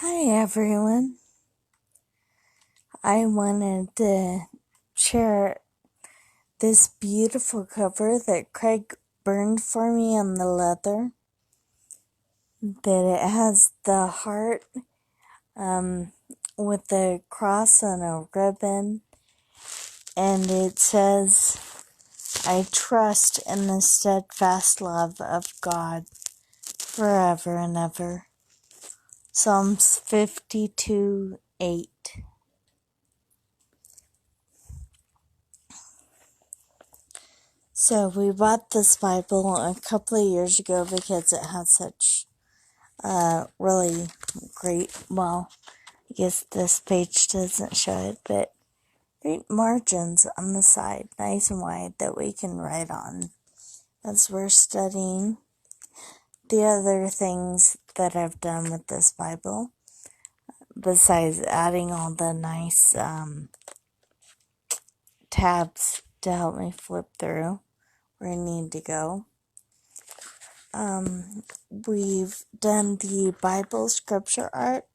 Hi everyone. I wanted to share this beautiful cover that Craig burned for me on the leather. That it has the heart with the cross and a ribbon. And it says, I trust in the steadfast love of God forever and ever. Psalms 52:8. So we bought this Bible a couple of years ago because it had such really great, I guess this page doesn't show it, but great margins on the side, nice and wide, that we can write on as we're studying. The other things that I've done with this Bible, besides adding all the nice tabs to help me flip through where I need to go. We've done the Bible scripture art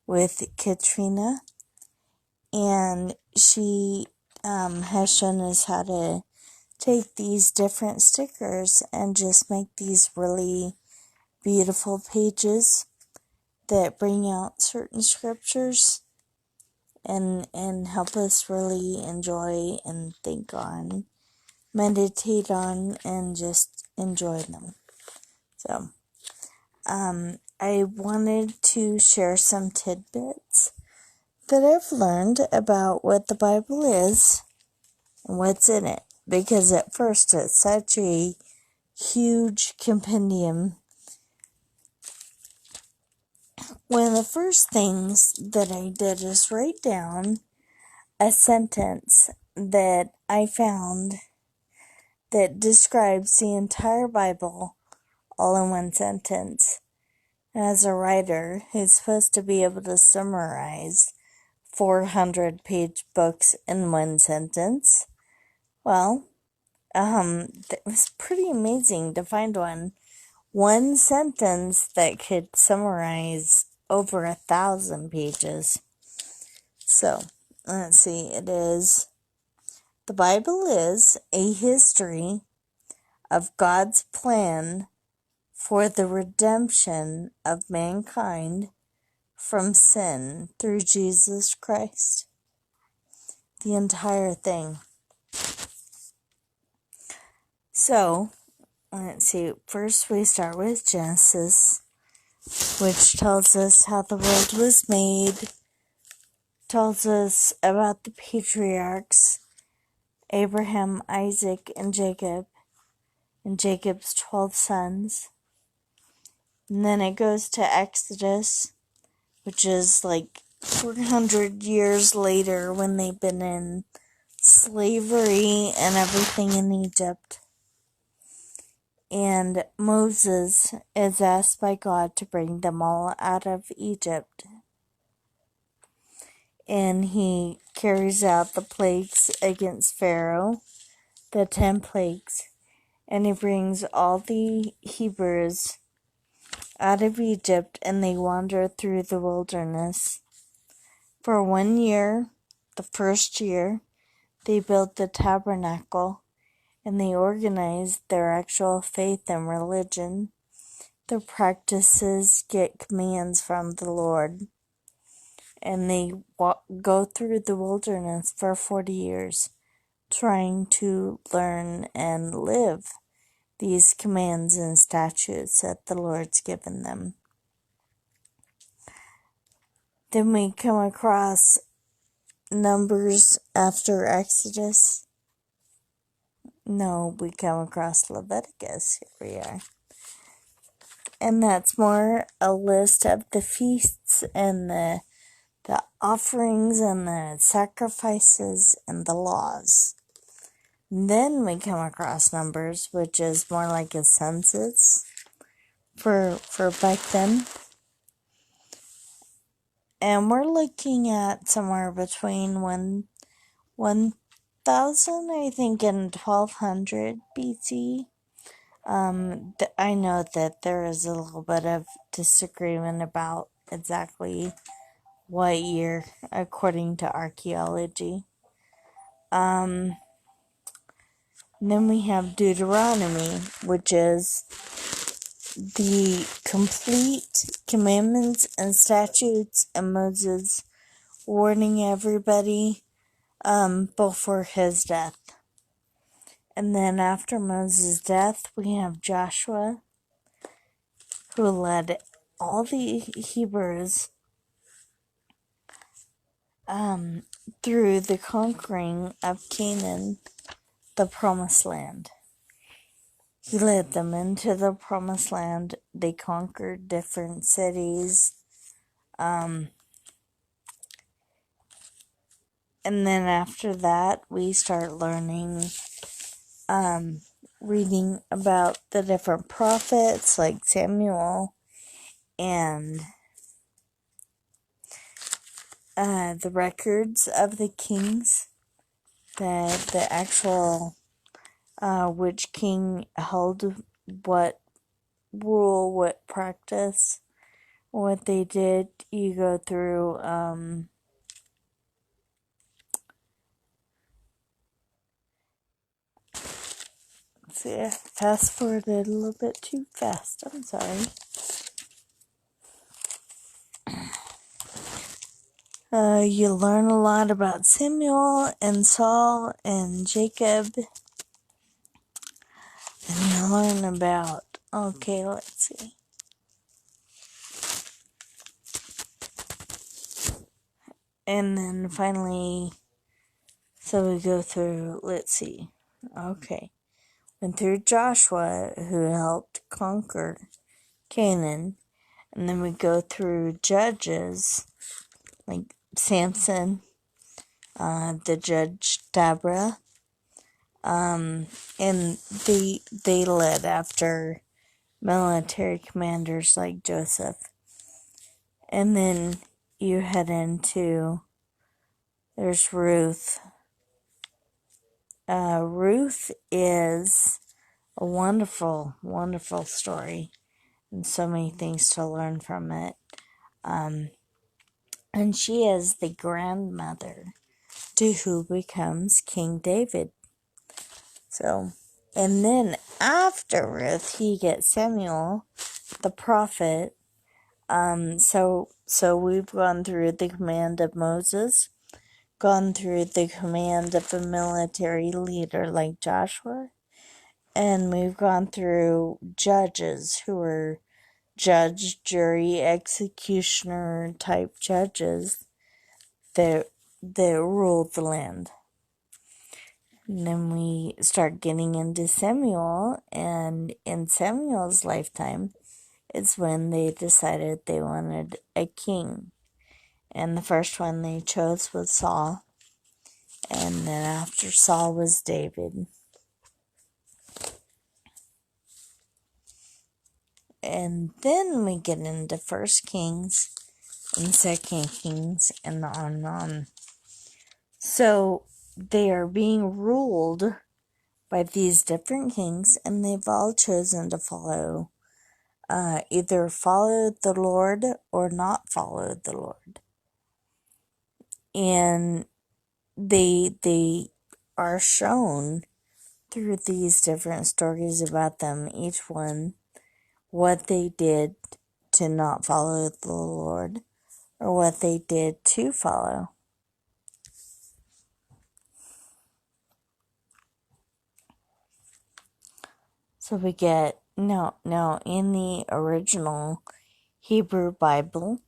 with Katrina, and she has shown us how to take these different stickers and just make these really beautiful pages that bring out certain scriptures and help us really enjoy and think on, meditate on, and just enjoy them. So, I wanted to share some tidbits that I've learned about what the Bible is and what's in it. Because at first it's such a huge compendium. One of the first things that I did is write down a sentence that I found that describes the entire Bible all in one sentence. As a writer who's supposed to be able to summarize 400-page books in one sentence, it was pretty amazing to find one sentence that could summarize over 1,000 pages. So, let's see, the Bible is a history of God's plan for the redemption of mankind from sin through Jesus Christ. The entire thing. So, let's see, first we start with Genesis, which tells us how the world was made, tells us about the patriarchs, Abraham, Isaac, and Jacob's 12 sons. And then it goes to Exodus, which is like 400 years later when they've been in slavery and everything in Egypt. And Moses is asked by God to bring them all out of Egypt. And he carries out the plagues against Pharaoh, the 10 plagues. And he brings all the Hebrews out of Egypt, and they wander through the wilderness. For 1 year, the first year, they built the tabernacle, and they organized their actual faith and religion. Their practices get commands from the Lord, and they go through the wilderness for 40 years, trying to learn and live these commands and statutes that the Lord's given them. Then we come across Numbers after Exodus. No, we come across Leviticus. Here we are. And that's more a list of the feasts and the offerings and the sacrifices and the laws. Then we come across Numbers, which is more like a census for back then. And we're looking at somewhere between 1,000, I think, and 1,200 BC. I know that there is a little bit of disagreement about exactly what year according to archaeology. Then we have Deuteronomy, which is the complete commandments and statutes and Moses warning everybody before his death. And then after Moses' death, we have Joshua, who led all the Hebrews through the conquering of Canaan, the promised land. He led them into the promised land. They conquered different cities. And then after that, we start learning, reading about the different prophets like Samuel and the records of the kings, the actual which king held what rule, what practice, what they did. You go through see, I fast forwarded a little bit too fast. I'm sorry. You learn a lot about Samuel and Saul and Jacob. And you learn about, okay, let's see. And then finally, so we go through, let's see. Okay. Went through Joshua, who helped conquer Canaan. And then we go through Judges, like Samson, the judge Deborah. And they led after military commanders like Joseph. And then you head into, there's Ruth. Ruth is a wonderful, wonderful story, and so many things to learn from it. And she is the grandmother to who becomes King David. So, and then after Ruth, he gets Samuel, the prophet. So we've gone through the command of Moses, gone through the command of a military leader like Joshua, and we've gone through judges who were judge, jury, executioner type judges that ruled the land. And then we start getting into Samuel, and in Samuel's lifetime, it's when they decided they wanted a king. And the first one they chose was Saul. And then after Saul was David. And then we get into 1 Kings and 2 Kings and on and on. So they are being ruled by these different kings, and they've all chosen to follow, either follow the Lord or not follow the Lord. And they are shown through these different stories about them, each one, what they did to not follow the Lord or what they did to follow. So we get, now in the original Hebrew Bible,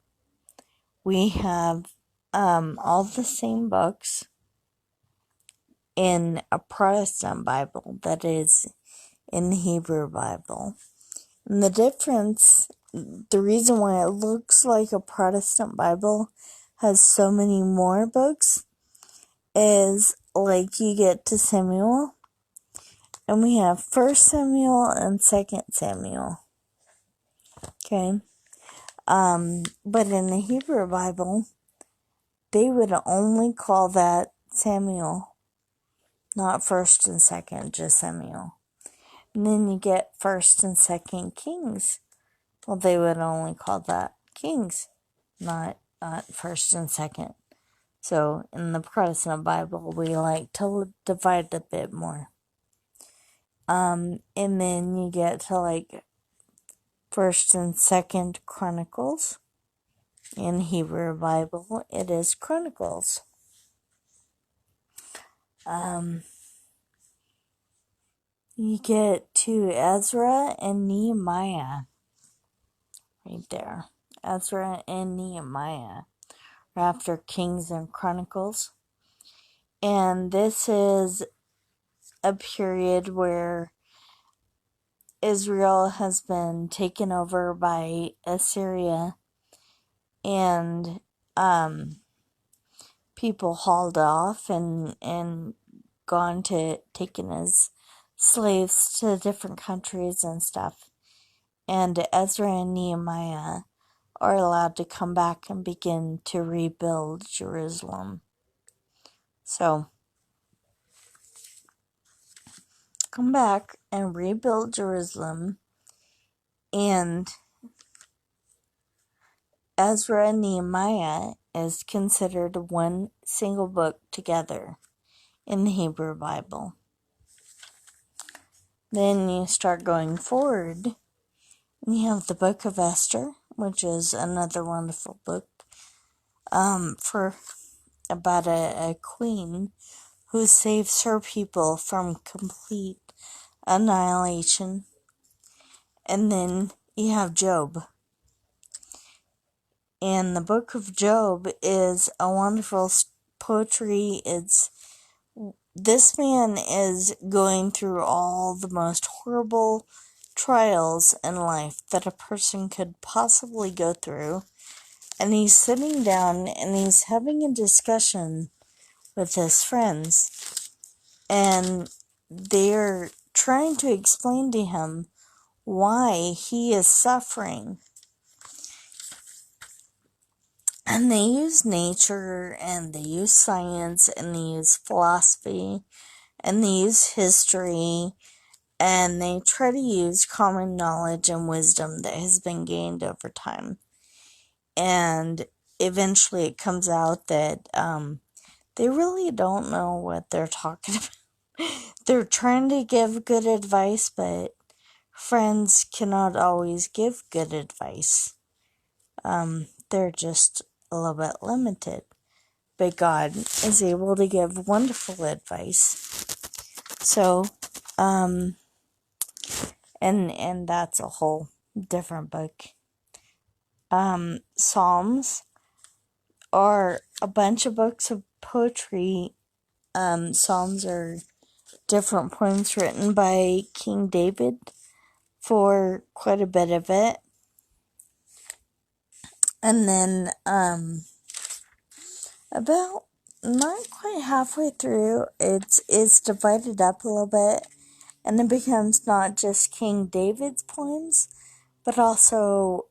we have all the same books in a Protestant Bible that is in the Hebrew Bible. And the difference, the reason why it looks like a Protestant Bible has so many more books is, like, you get to Samuel, and we have 1 Samuel and 2 Samuel. Okay? But in the Hebrew Bible, they would only call that Samuel, not 1st and 2nd, just Samuel. And then you get 1st and 2nd Kings. Well, they would only call that Kings. not first and second. So in the Protestant Bible, we like to divide a bit more. And then you get to like First and Second Chronicles. In Hebrew Bible, it is Chronicles. You get to Ezra and Nehemiah. Right there. Ezra and Nehemiah are after Kings and Chronicles. And this is a period where Israel has been taken over by Assyria, and people hauled off and gone to taken as slaves to different countries and stuff. And Ezra and Nehemiah are allowed to come back and begin to rebuild Jerusalem. So, come back and rebuild Jerusalem, and Ezra and Nehemiah is considered one single book together in the Hebrew Bible. Then you start going forward, and you have the book of Esther, which is another wonderful book for about a queen who saves her people from complete annihilation. And then you have Job. And the book of Job is a wonderful poetry. This man is going through all the most horrible trials in life that a person could possibly go through. And he's sitting down and he's having a discussion with his friends. And they're trying to explain to him why he is suffering. And they use nature, and they use science, and they use philosophy, and they use history, and they try to use common knowledge and wisdom that has been gained over time. And eventually it comes out that they really don't know what they're talking about. They're trying to give good advice, but friends cannot always give good advice. They're just a little bit limited. But God is able to give wonderful advice. So, and that's a whole different book. Psalms are a bunch of books of poetry. Psalms are different poems written by King David for quite a bit of it. And then, about not quite halfway through, it's divided up a little bit, and it becomes not just King David's poems, but also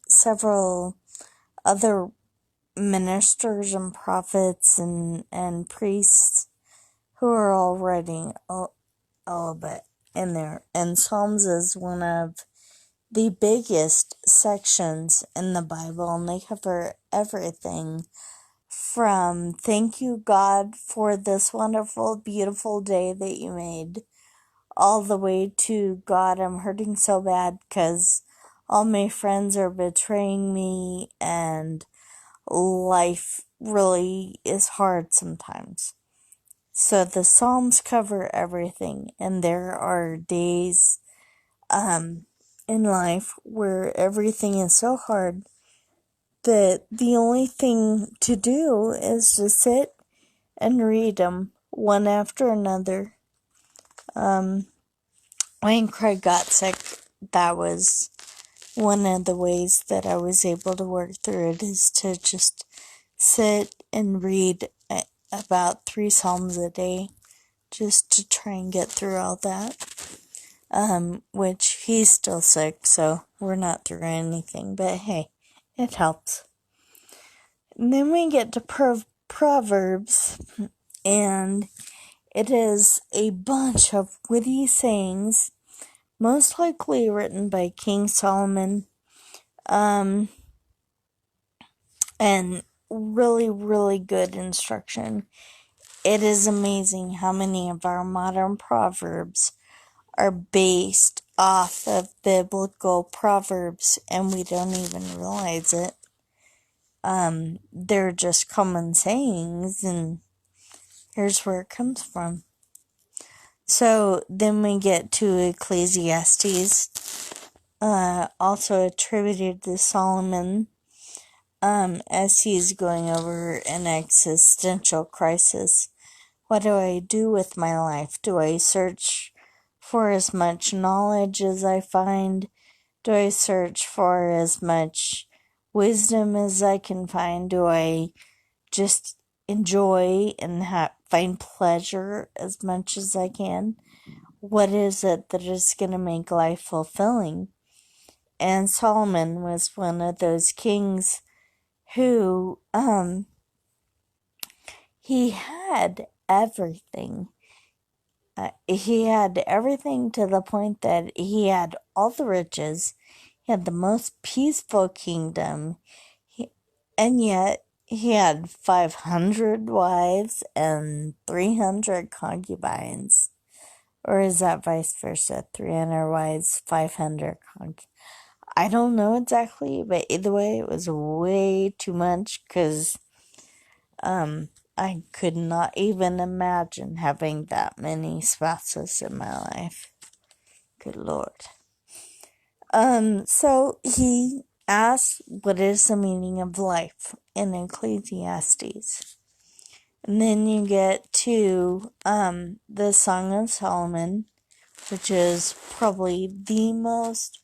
several other ministers and prophets and priests who are all writing a little bit in there. And Psalms is one of the biggest sections in the Bible, and they cover everything from thank you, God, for this wonderful, beautiful day that you made, all the way to God, I'm hurting so bad because all my friends are betraying me and life really is hard sometimes. So the Psalms cover everything, and there are days in life where everything is so hard that the only thing to do is to sit and read them one after another. When Craig got sick, that was one of the ways that I was able to work through it, is to just sit and read about 3 Psalms a day, just to try and get through all that. Which he's still sick, so we're not through anything, but hey, it helps. And then we get to Proverbs, and it is a bunch of witty sayings, most likely written by King Solomon. and really, really good instruction. It is amazing how many of our modern proverbs are based off of biblical proverbs, and we don't even realize it. They're just common sayings, and here's where it comes from. So then we get to Ecclesiastes, also attributed to Solomon, as he's going over an existential crisis. What do I do with my life? Do I search for as much knowledge as I find? Do I search for as much wisdom as I can find? Do I just enjoy and find pleasure as much as I can? What is it that is going to make life fulfilling? And Solomon was one of those kings who, he had everything. He had everything to the point that he had all the riches. He had the most peaceful kingdom. And yet, he had 500 wives and 300 concubines. Or is that vice versa? 300 wives, 500 concubines. I don't know exactly, but either way, it was way too much because I could not even imagine having that many spouses in my life. Good Lord. So he asks, what is the meaning of life in Ecclesiastes? And then you get to the Song of Solomon, which is probably the most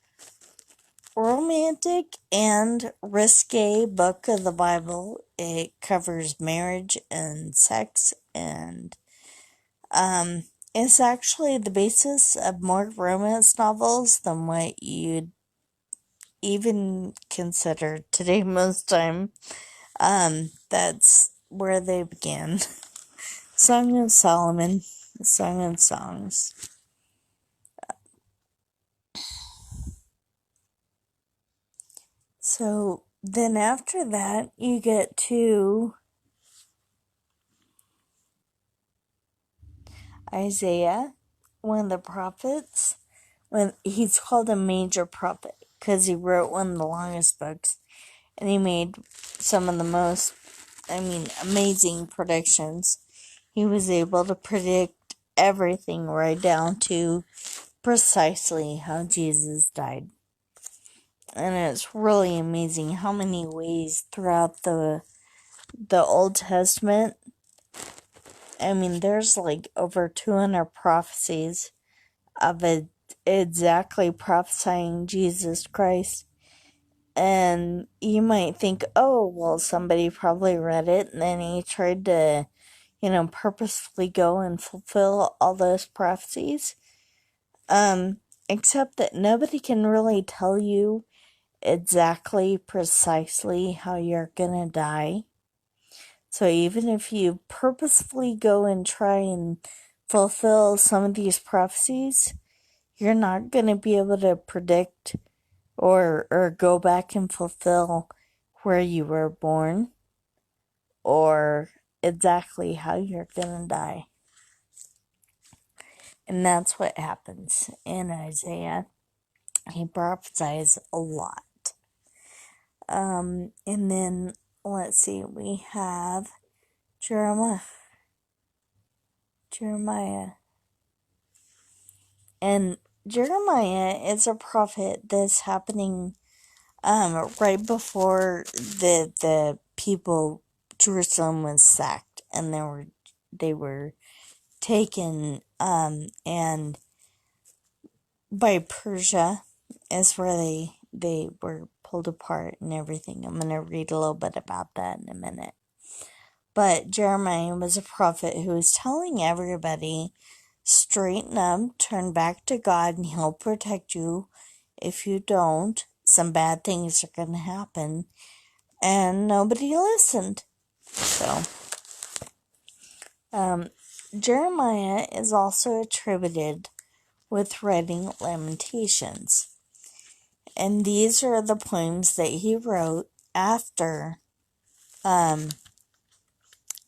romantic and risque book of the Bible. It covers marriage and sex, and it's actually the basis of more romance novels than what you'd even consider today most time. That's where they began. Song of Solomon, Song of Songs. So then after that, you get to Isaiah, one of the prophets. When he's called a major prophet because he wrote one of the longest books, and he made some of the most, amazing predictions. He was able to predict everything right down to precisely how Jesus died. And it's really amazing how many ways throughout the Old Testament. There's like over 200 prophecies of it exactly prophesying Jesus Christ. And you might think, oh, well, somebody probably read it and then he tried to, purposefully go and fulfill all those prophecies. Except that nobody can really tell you exactly, precisely how you're gonna die. So even if you purposefully go and try and fulfill some of these prophecies, you're not gonna be able to predict or go back and fulfill where you were born or exactly how you're gonna die. And that's what happens in Isaiah. He prophesies a lot. And then, let's see, we have Jeremiah. And Jeremiah is a prophet that's happening right before the people, Jerusalem was sacked and they were taken and by Persia is where they were pulled apart and everything. I'm going to read a little bit about that in a minute. But Jeremiah was a prophet who was telling everybody, straighten up, turn back to God, and He'll protect you. If you don't, some bad things are going to happen. And nobody listened. So, Jeremiah is also attributed with writing Lamentations. And these are the poems that he wrote after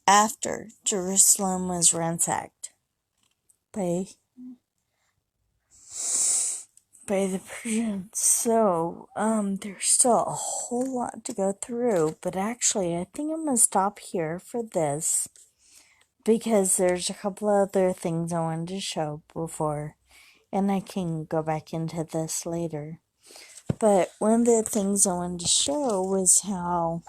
after Jerusalem was ransacked by the Persians. So, there's still a whole lot to go through, but actually, I think I'm gonna stop here for this, because there's a couple other things I wanted to show before, and I can go back into this later. But one of the things I wanted to show was how,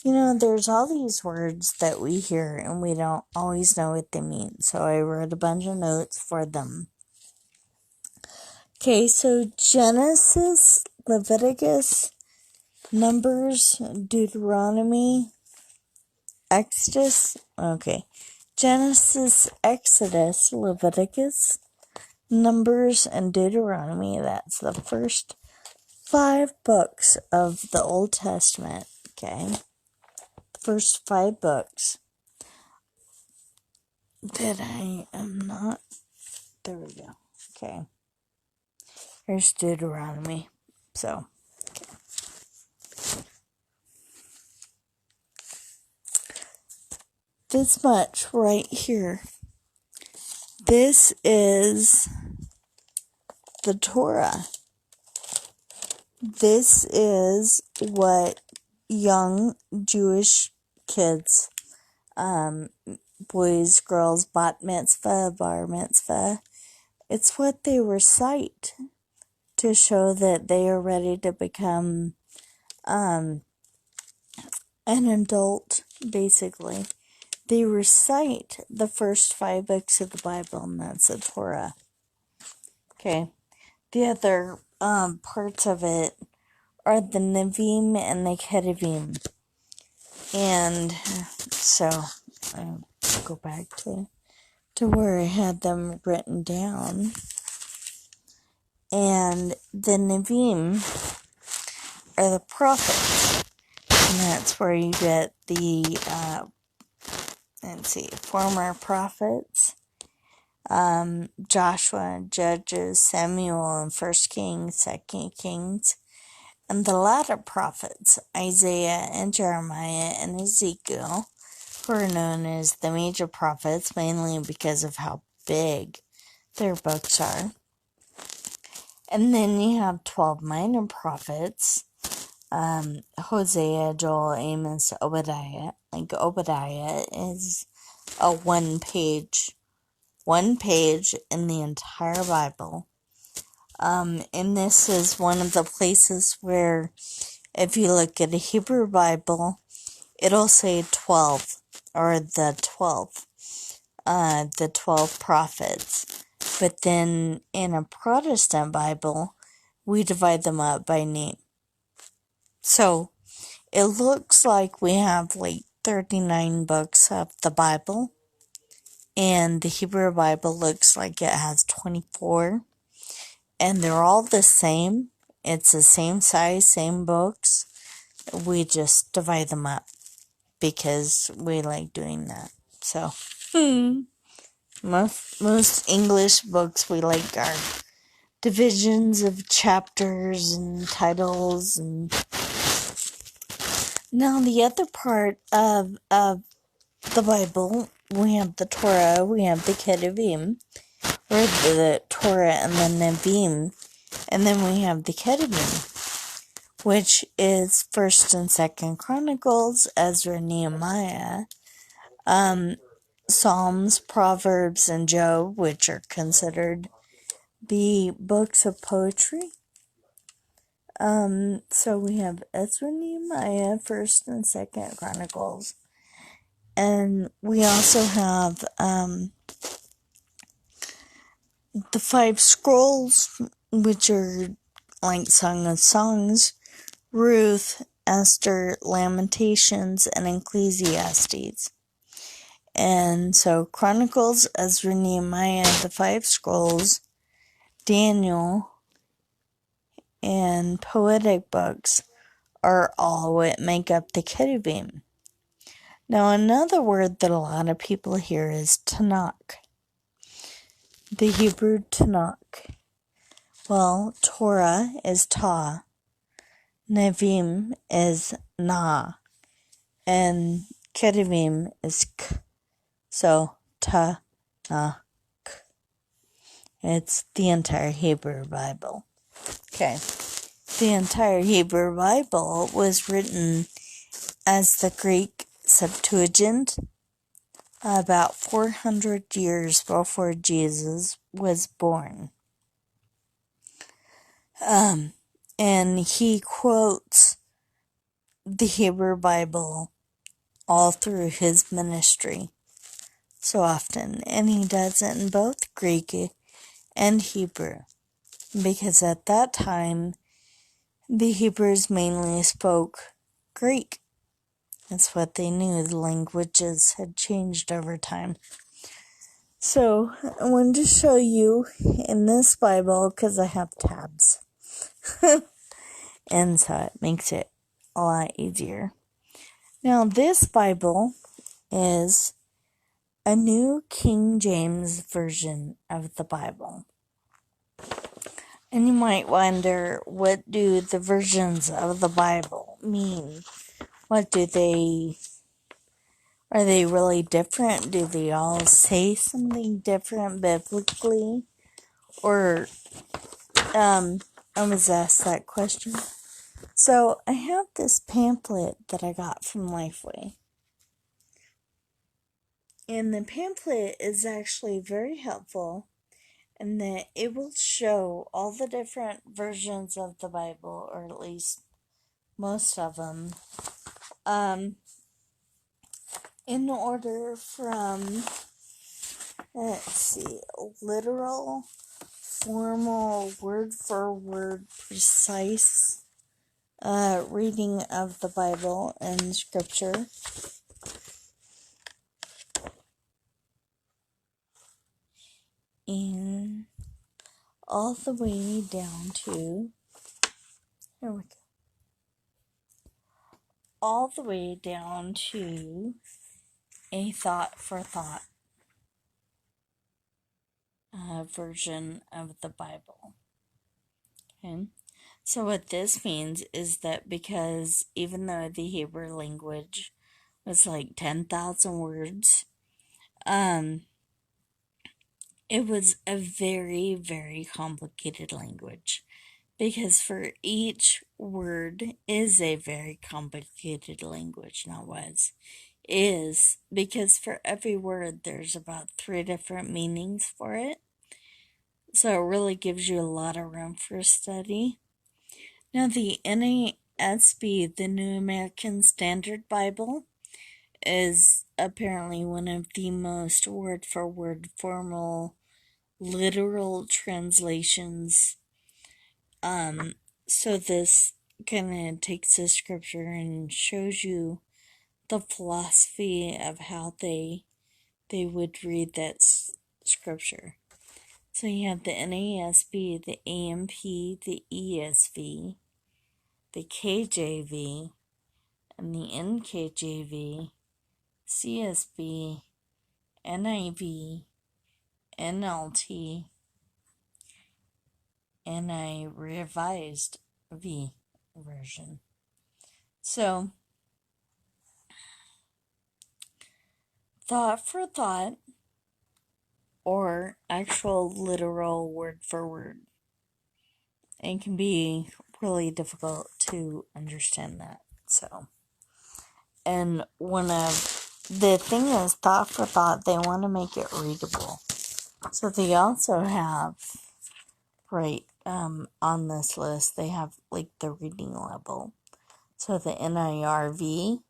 there's all these words that we hear and we don't always know what they mean. So I wrote a bunch of notes for them. Okay, so Genesis, Leviticus, Numbers, Deuteronomy, Exodus. Okay, Genesis, Exodus, Leviticus, Numbers, and Deuteronomy. That's the first 5 books of the Old Testament. Okay, the first 5 books that I am not. There we go. Okay, here's Deuteronomy. So, this much right here. This is the Torah. This is what young Jewish kids, boys, girls, bat mitzvah, bar mitzvah, it's what they recite to show that they are ready to become an adult, basically. They recite the first 5 books of the Bible, and that's the Torah. Okay, the other parts of it are the Nevi'im and the Ketuvim. And so, I'll go back to where I had them written down. And the Nevi'im are the prophets. And that's where you get the, former prophets. Joshua, Judges, Samuel, and 1 Kings, 2 Kings. And the latter prophets, Isaiah and Jeremiah and Ezekiel, who are known as the major prophets, mainly because of how big their books are. And then you have 12 minor prophets, Hosea, Joel, Amos, Obadiah. Like, Obadiah is a one page in the entire Bible. And this is one of the places where, if you look at a Hebrew Bible, it'll say 12, or the 12 prophets. But then in a Protestant Bible, we divide them up by name. So it looks like we have like 39 books of the Bible, and the Hebrew Bible looks like it has 24. And they're all the same. It's the same size, same books. We just divide them up because we like doing that. So, most English books we like are divisions of chapters and titles. And now the other part of the Bible, we have the Torah, we have the Ketuvim, or the Torah and the Nevi'im. And then we have the Ketuvim, which is 1st and 2nd Chronicles, Ezra, Nehemiah, Psalms, Proverbs, and Job, which are considered the books of poetry. So we have Ezra, Nehemiah, 1st and 2nd Chronicles. And we also have the 5 scrolls, which are like Song of Songs, Ruth, Esther, Lamentations, and Ecclesiastes. And so Chronicles, Ezra, Nehemiah, the 5 scrolls, Daniel, and poetic books are all what make up the Ketuvim. Now, another word that a lot of people hear is Tanach. The Hebrew Tanach. Well, Torah is Ta. Nevi'im is Na. and Ketuvim is K. So, Tanach. It's the entire Hebrew Bible. Okay. The entire Hebrew Bible was written as the Greek Septuagint about 400 years before Jesus was born. And he quotes the Hebrew Bible all through his ministry so often, and he does it in both Greek and Hebrew, because at that time the Hebrews mainly spoke Greek. That's what they knew. The languages had changed over time. So I wanted to show you in this Bible, because I have tabs, and so it makes it a lot easier. Now, this Bible is a New King James Version of the Bible. And you might wonder, what do the versions of the Bible mean? Are they really different? Do they all say something different biblically? Or, I was asked that question. So, I have this pamphlet that I got from Lifeway. And the pamphlet is actually very helpful in that it will show all the different versions of the Bible, or at least most of them, in order from, literal, formal, word-for-word, precise reading of the Bible and Scripture, and all the way down to, here we go, all the way down to a thought-for-thought version of the Bible. Okay? So what this means is that because even though the Hebrew language was like 10,000 words, it was a very, very complicated language, because for each word is a very complicated language, not was, is, because for every word there's about 3 different meanings for it. So it really gives you a lot of room for study. Now, the NASB, the New American Standard Bible, is apparently one of the most word-for-word formal literal translations. So this kind of takes the scripture and shows you the philosophy of how they would read that scripture. So you have the NASB, the AMP, the ESV, the KJV, and the NKJV, CSB, NIV, NLT, and a revised V version. So, thought for thought, or actual literal word for word. It can be really difficult to understand that. So, and one of the thing is, thought for thought, they want to make it readable. So they also have, right, on this list, they have like the reading level. So the NIRV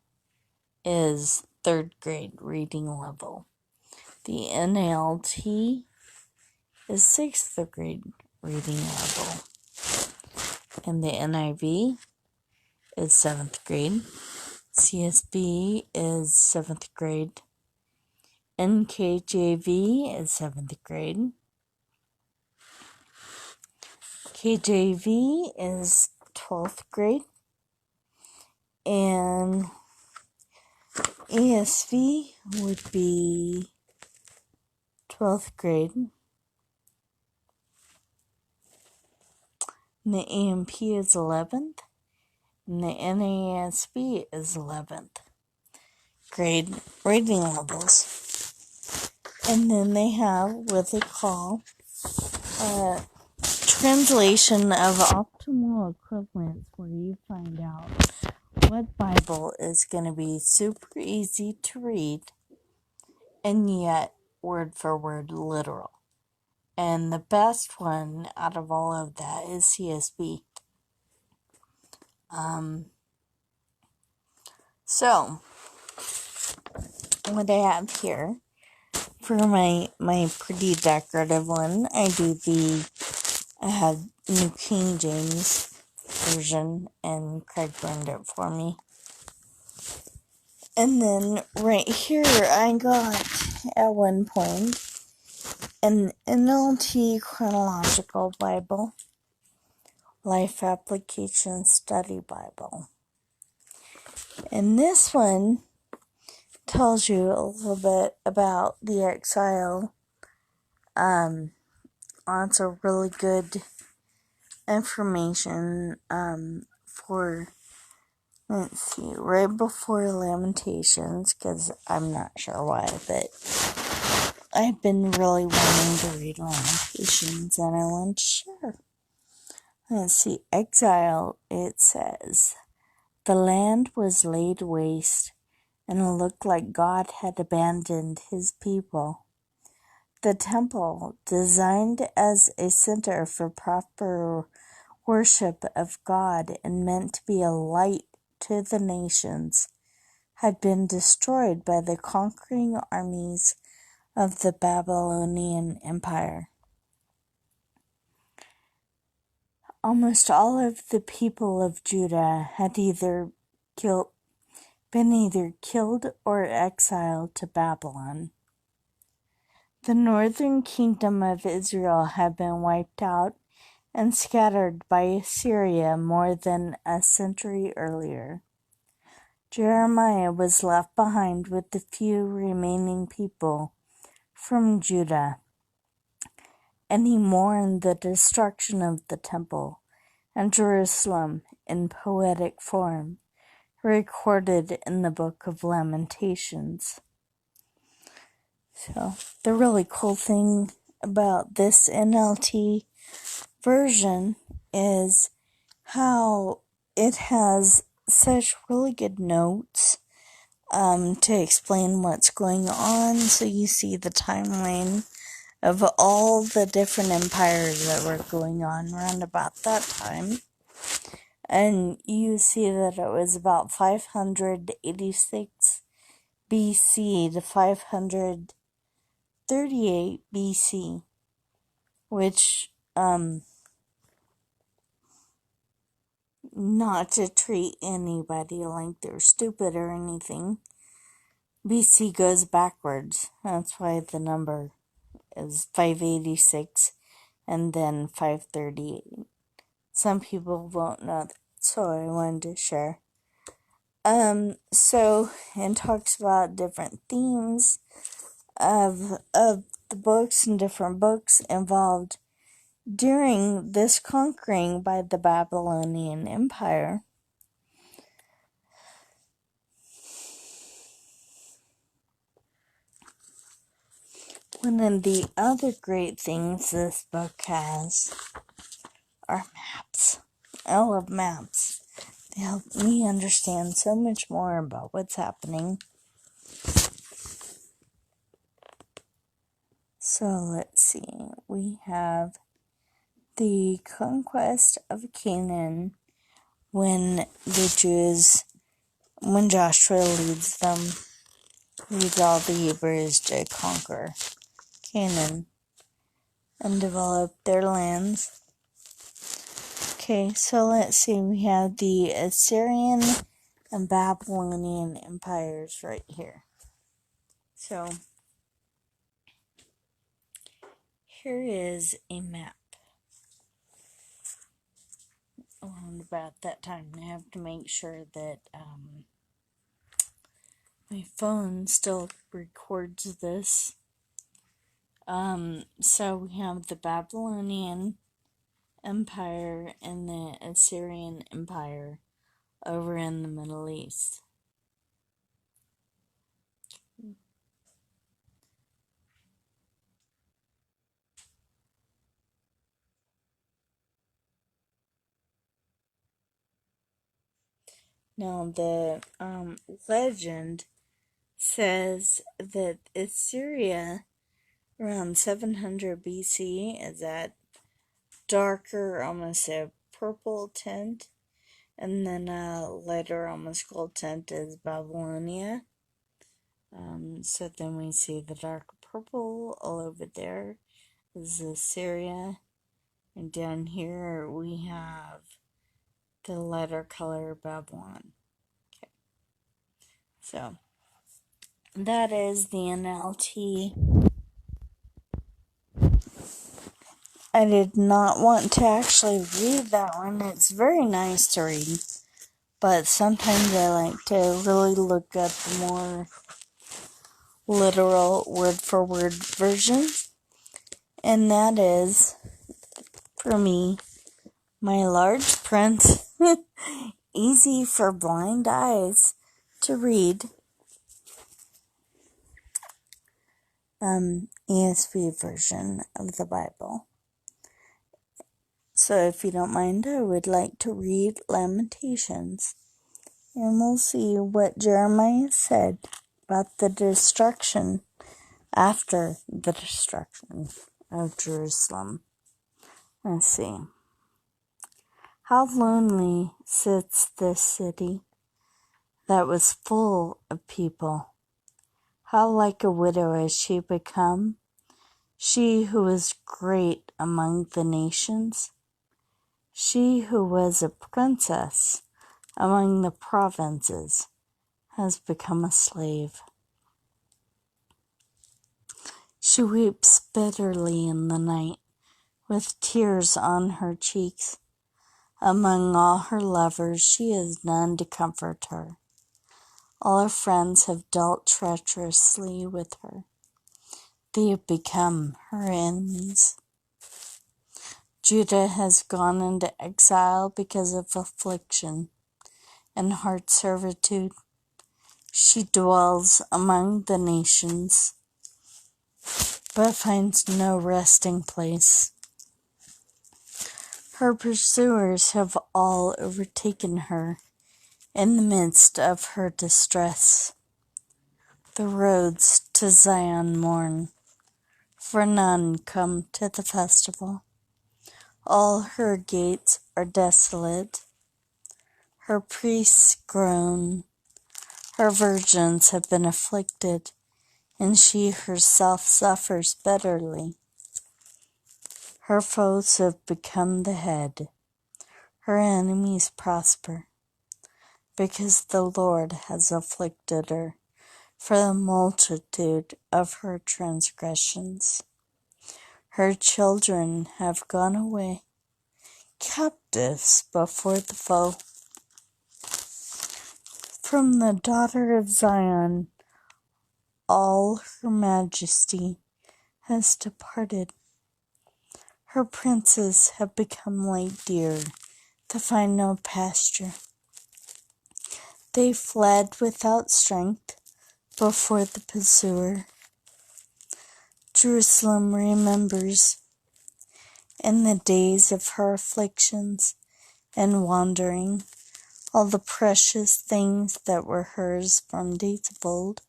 is 3rd grade reading level. The NLT is 6th grade reading level. And the NIV is 7th grade. CSB is 7th grade. NKJV is 7th grade. KJV is 12th grade. And ESV would be 12th grade. And the AMP is 11th. And the NASB is 11th. grade reading levels. And then they have what they call a translation of optimal equivalence, where you find out what Bible is going to be super easy to read and yet word for word literal. And the best one out of all of that is CSB. So, what I have here for my pretty decorative one, I have New King James Version, and Craig burned it for me. And then right here, I got at one point an NLT Chronological Bible, Life Application Study Bible. And this one tells you a little bit about the exile. Lots of really good information for, let's see, right before Lamentations, because I'm not sure why, but I've been really wanting to read Lamentations, and I want to share. Let's see, exile, it says, the land was laid waste, and it looked like God had abandoned his people. The temple, designed as a center for proper worship of God and meant to be a light to the nations, had been destroyed by the conquering armies of the Babylonian Empire. Almost all of the people of Judah had been either killed or exiled to Babylon. The northern kingdom of Israel had been wiped out and scattered by Assyria more than a century earlier. Jeremiah was left behind with the few remaining people from Judah, and he mourned the destruction of the temple and Jerusalem in poetic form, recorded in the book of Lamentations. So, the really cool thing about this NLT version is how it has such really good notes to explain what's going on. So you see the timeline of all the different empires that were going on around about that time. And you see that it was about 586 BC to 538 BC, which, not to treat anybody like they're stupid or anything, BC goes backwards. That's why the number is 586 and then 538. Some people won't know that, so I wanted to share. So it talks about different themes of the books and different books involved during this conquering by the Babylonian Empire. One of the other great things this book has are maps. I love maps. They help me understand so much more about what's happening. So let's see. We have the conquest of Canaan when Joshua leads all the Hebrews to conquer Canaan and develop their lands. Okay, so let's see. We have the Assyrian and Babylonian empires right here. So here is a map. Around about that time, I have to make sure that my phone still records this. So we have the Babylonian Empire and the Assyrian Empire over in the Middle East. Now, the legend says that Assyria, around 700 BC, is that darker, almost a purple tint, and then a lighter, almost gold tint is Babylonia. So then we see the dark purple all over there is Assyria, and down here we have the lighter color Babylon. Okay, so that is the NLT. I did not want to actually read that one. It's very nice to read, but sometimes I like to really look at the more literal word-for-word version, and that is, for me, my large print, easy for blind eyes to read, ESV version of the Bible. So if you don't mind, I would like to read Lamentations, and we'll see what Jeremiah said about the destruction after the destruction of Jerusalem. Let's see. How lonely sits this city that was full of people. How like a widow has she become, she who was great among the nations, she who was a princess among the provinces has become a slave. She weeps bitterly in the night, with tears on her cheeks. Among all her lovers she has none to comfort her. All her friends have dealt treacherously with her. They have become her enemies. Judah has gone into exile because of affliction and hard servitude. She dwells among the nations, but finds no resting place. Her pursuers have all overtaken her in the midst of her distress. The roads to Zion mourn, for none come to the festival. All her gates are desolate. Her priests groan. Her virgins have been afflicted, and she herself suffers bitterly. Her foes have become the head. Her enemies prosper, because the Lord has afflicted her for the multitude of her transgressions. Her children have gone away, captives before the foe. From the daughter of Zion, all her majesty has departed. Her princes have become like deer to find no pasture. They fled without strength before the pursuer. Jerusalem remembers in the days of her afflictions and wandering all the precious things that were hers from days of old,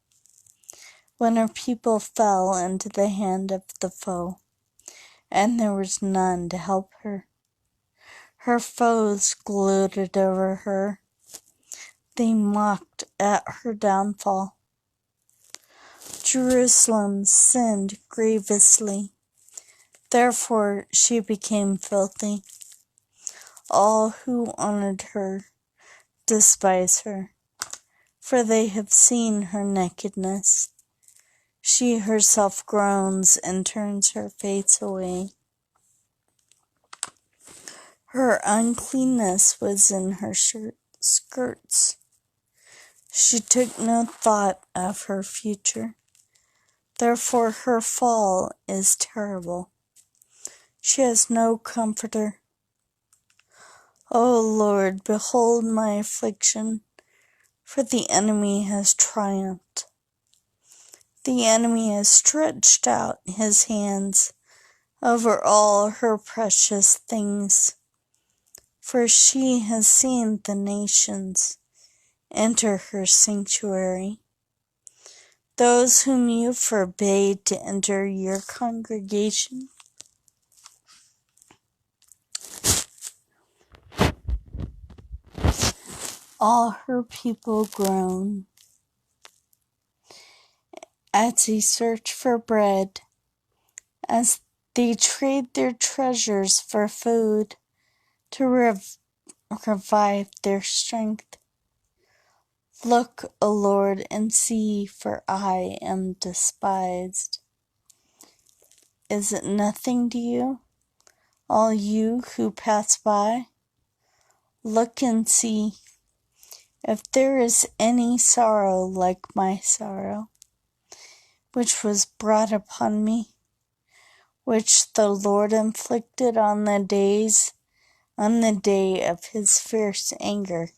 when her people fell into the hand of the foe, and there was none to help her. Her foes gloated over her. They mocked at her downfall. Jerusalem sinned grievously. Therefore she became filthy. All who honored her despise her, for they have seen her nakedness. She herself groans and turns her face away. Her uncleanness was in her skirts. She took no thought of her future. Therefore her fall is terrible. She has no comforter. O Lord, behold my affliction, for the enemy has triumphed. The enemy has stretched out his hands over all her precious things, for she has seen the nations enter her sanctuary. Those whom you forbade to enter your congregation, all her people groan as they search for bread, as they trade their treasures for food to revive their strength. Look, O Lord, and see, for I am despised. Is it nothing to you, all you who pass by? Look and see if there is any sorrow like my sorrow, which was brought upon me, which the Lord inflicted on the day of his fierce anger.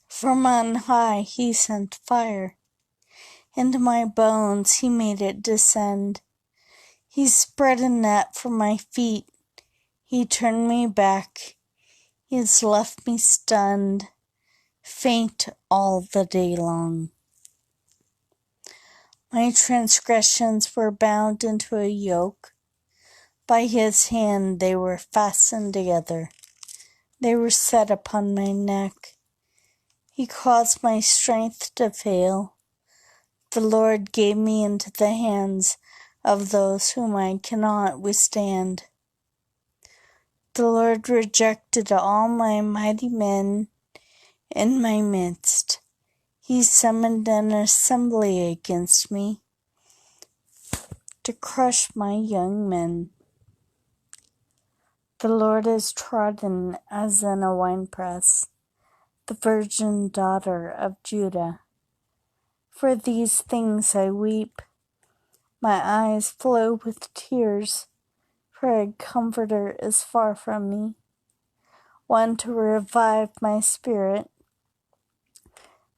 From on high he sent fire. Into my bones he made it descend. He spread a net for my feet. He turned me back. He has left me stunned, faint all the day long. My transgressions were bound into a yoke. By his hand they were fastened together. They were set upon my neck. He caused my strength to fail. The Lord gave me into the hands of those whom I cannot withstand. The Lord rejected all my mighty men in my midst. He summoned an assembly against me to crush my young men. The Lord is trodden as in a winepress, the virgin daughter of Judah. For these things I weep. My eyes flow with tears, for a comforter is far from me, one to revive my spirit.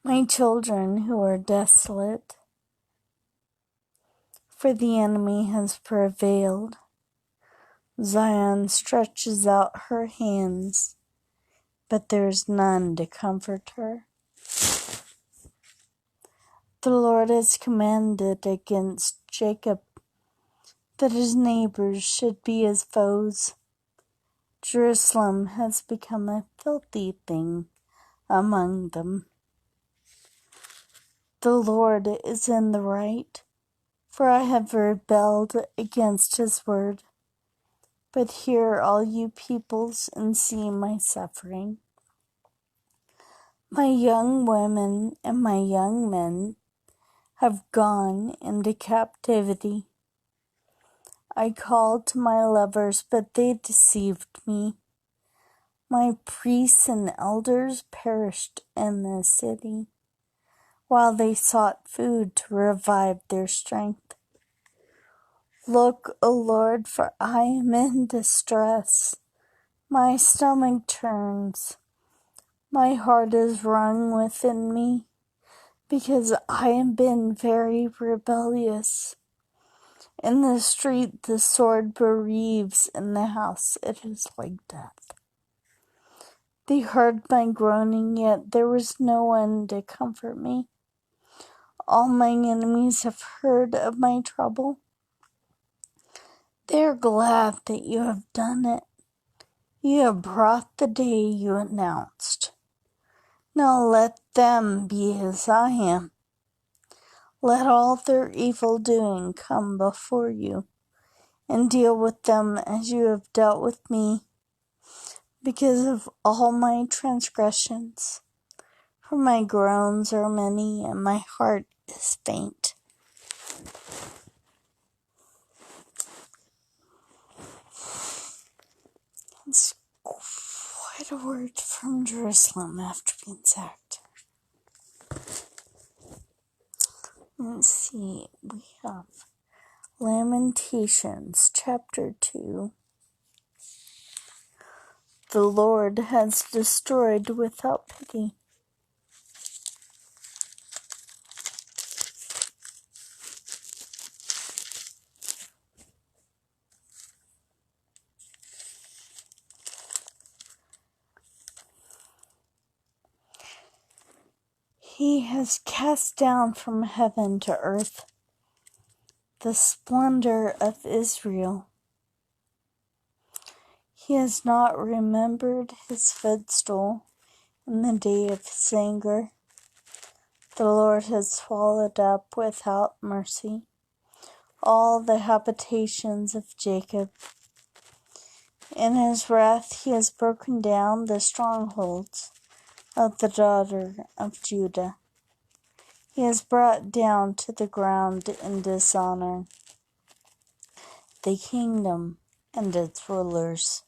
My children who are desolate, for the enemy has prevailed. Zion stretches out her hands, but there is none to comfort her. The Lord has commanded against Jacob that his neighbors should be his foes. Jerusalem has become a filthy thing among them. The Lord is in the right, for I have rebelled against his word. But hear, all you peoples, and see my suffering. My young women and my young men have gone into captivity. I called to my lovers, but they deceived me. My priests and elders perished in the city, while they sought food to revive their strength. Look, O Lord, for I am in distress. My stomach turns. My heart is wrung within me, because I have been very rebellious. In the street the sword bereaves, in the house it is like death. They heard my groaning, yet there was no one to comfort me. All my enemies have heard of my trouble. They are glad that you have done it. You have brought the day you announced. Now let them be as I am. Let all their evil doing come before you, and deal with them as you have dealt with me, because of all my transgressions. For my groans are many, and my heart is faint. It's quite a word from Jerusalem after being sacked. Let's see, we have Lamentations chapter 2. The Lord has destroyed without pity. He has cast down from heaven to earth the splendor of Israel. He has not remembered his footstool in the day of his anger. The Lord has swallowed up without mercy all the habitations of Jacob. In his wrath he has broken down the strongholds of the daughter of Judah. He has brought down to the ground in dishonor the kingdom and its rulers.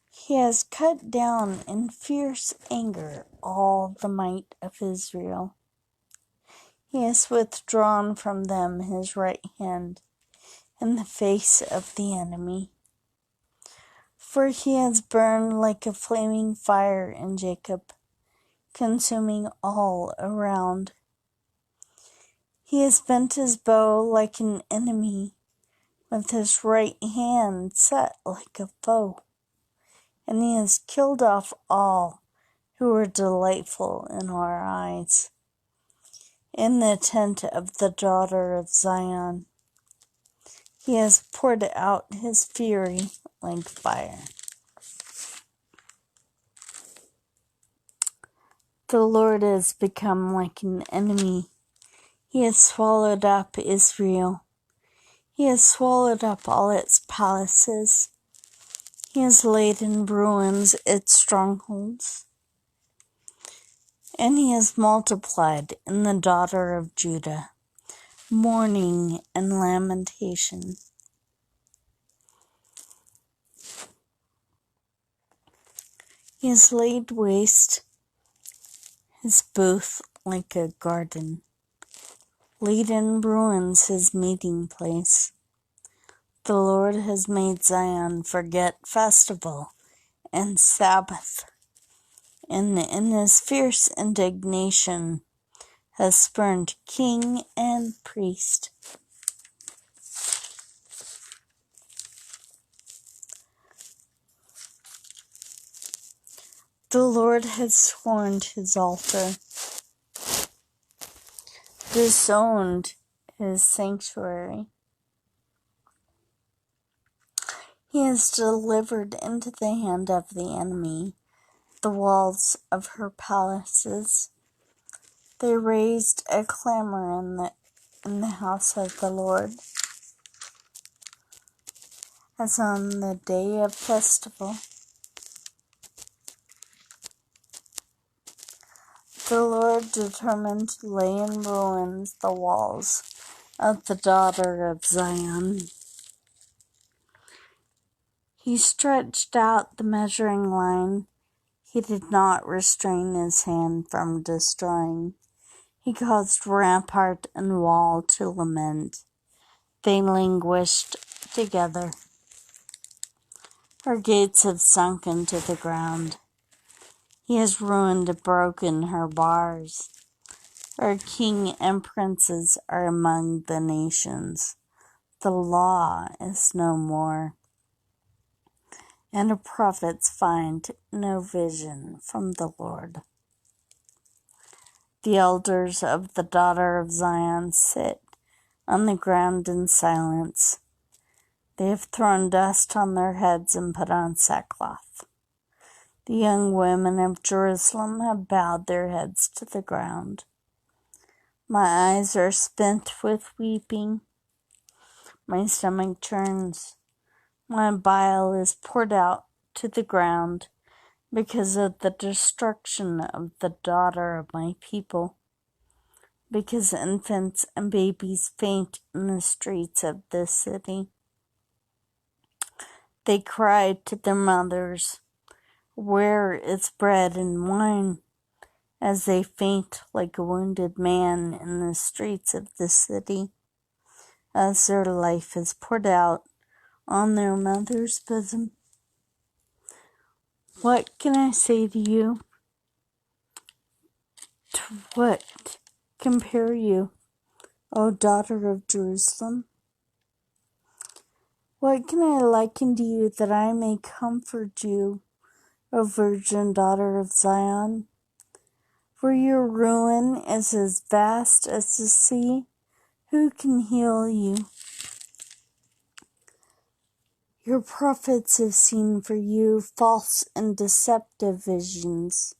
He has cut down in fierce anger all the might of Israel. He has withdrawn from them his right hand in the face of the enemy. For he has burned like a flaming fire in Jacob, consuming all around. He has bent his bow like an enemy, with his right hand set like a foe. And he has killed off all who were delightful in our eyes. In the tent of the daughter of Zion, he has poured out his fury like fire. The Lord has become like an enemy. He has swallowed up Israel. He has swallowed up all its palaces. He has laid in ruins its strongholds. And he has multiplied in the daughter of Judah mourning and lamentation. He has laid waste his booth like a garden, laid in ruins his meeting place. The Lord has made Zion forget festival and Sabbath, and in his fierce indignation has spurned king and priest. The Lord has scorned his altar, disowned his sanctuary. He has delivered into the hand of the enemy the walls of her palaces. They raised a clamor in the house of the Lord, as on the day of festival. The Lord determined to lay in ruins the walls of the daughter of Zion. He stretched out the measuring line. He did not restrain his hand from destroying. He caused rampart and wall to lament. They languished together. Her gates have sunken to the ground. He has ruined and broken her bars. Her king and princes are among the nations. The law is no more, and her prophets find no vision from the Lord. The elders of the daughter of Zion sit on the ground in silence. They have thrown dust on their heads and put on sackcloth. The young women of Jerusalem have bowed their heads to the ground. My eyes are spent with weeping. My stomach churns. My bile is poured out to the ground because of the destruction of the daughter of my people, because infants and babies faint in the streets of this city. They cried to their mothers, "Where is bread and wine?" as they faint like a wounded man in the streets of the city, as their life is poured out on their mother's bosom. What can I say to you? To what compare you, O daughter of Jerusalem? What can I liken to you that I may comfort you, O virgin daughter of Zion? For your ruin is as vast as the sea. Who can heal you? Your prophets have seen for you false and deceptive visions.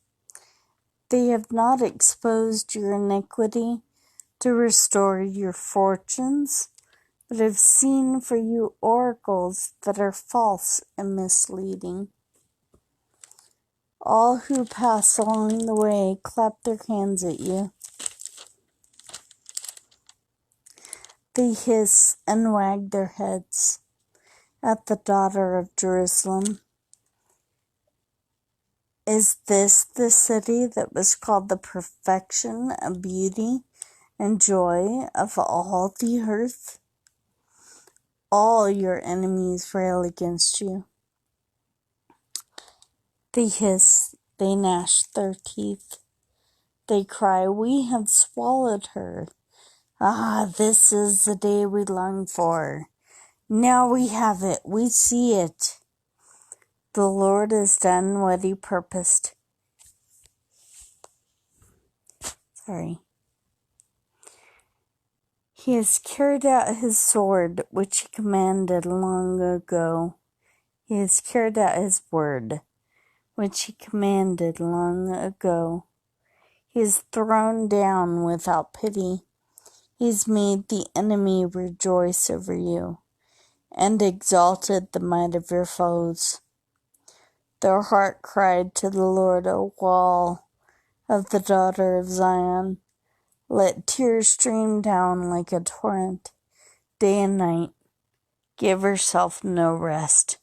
They have not exposed your iniquity to restore your fortunes, but have seen for you oracles that are false and misleading. All who pass along the way clap their hands at you. They hiss and wag their heads at the daughter of Jerusalem. Is this the city that was called the perfection of beauty and joy of all the earth? All your enemies rail against you. They hiss, they gnash their teeth. They cry, we have swallowed her. Ah, this is the day we longed for. Now we have it, we see it. The Lord has done what he purposed. He has carried out his sword, which he commanded long ago. He has carried out his word, which he commanded long ago. He is thrown down without pity. He has made the enemy rejoice over you, and exalted the might of your foes. Their heart cried to the Lord, O wall of the daughter of Zion. Let tears stream down like a torrent, day and night. Give yourself no rest,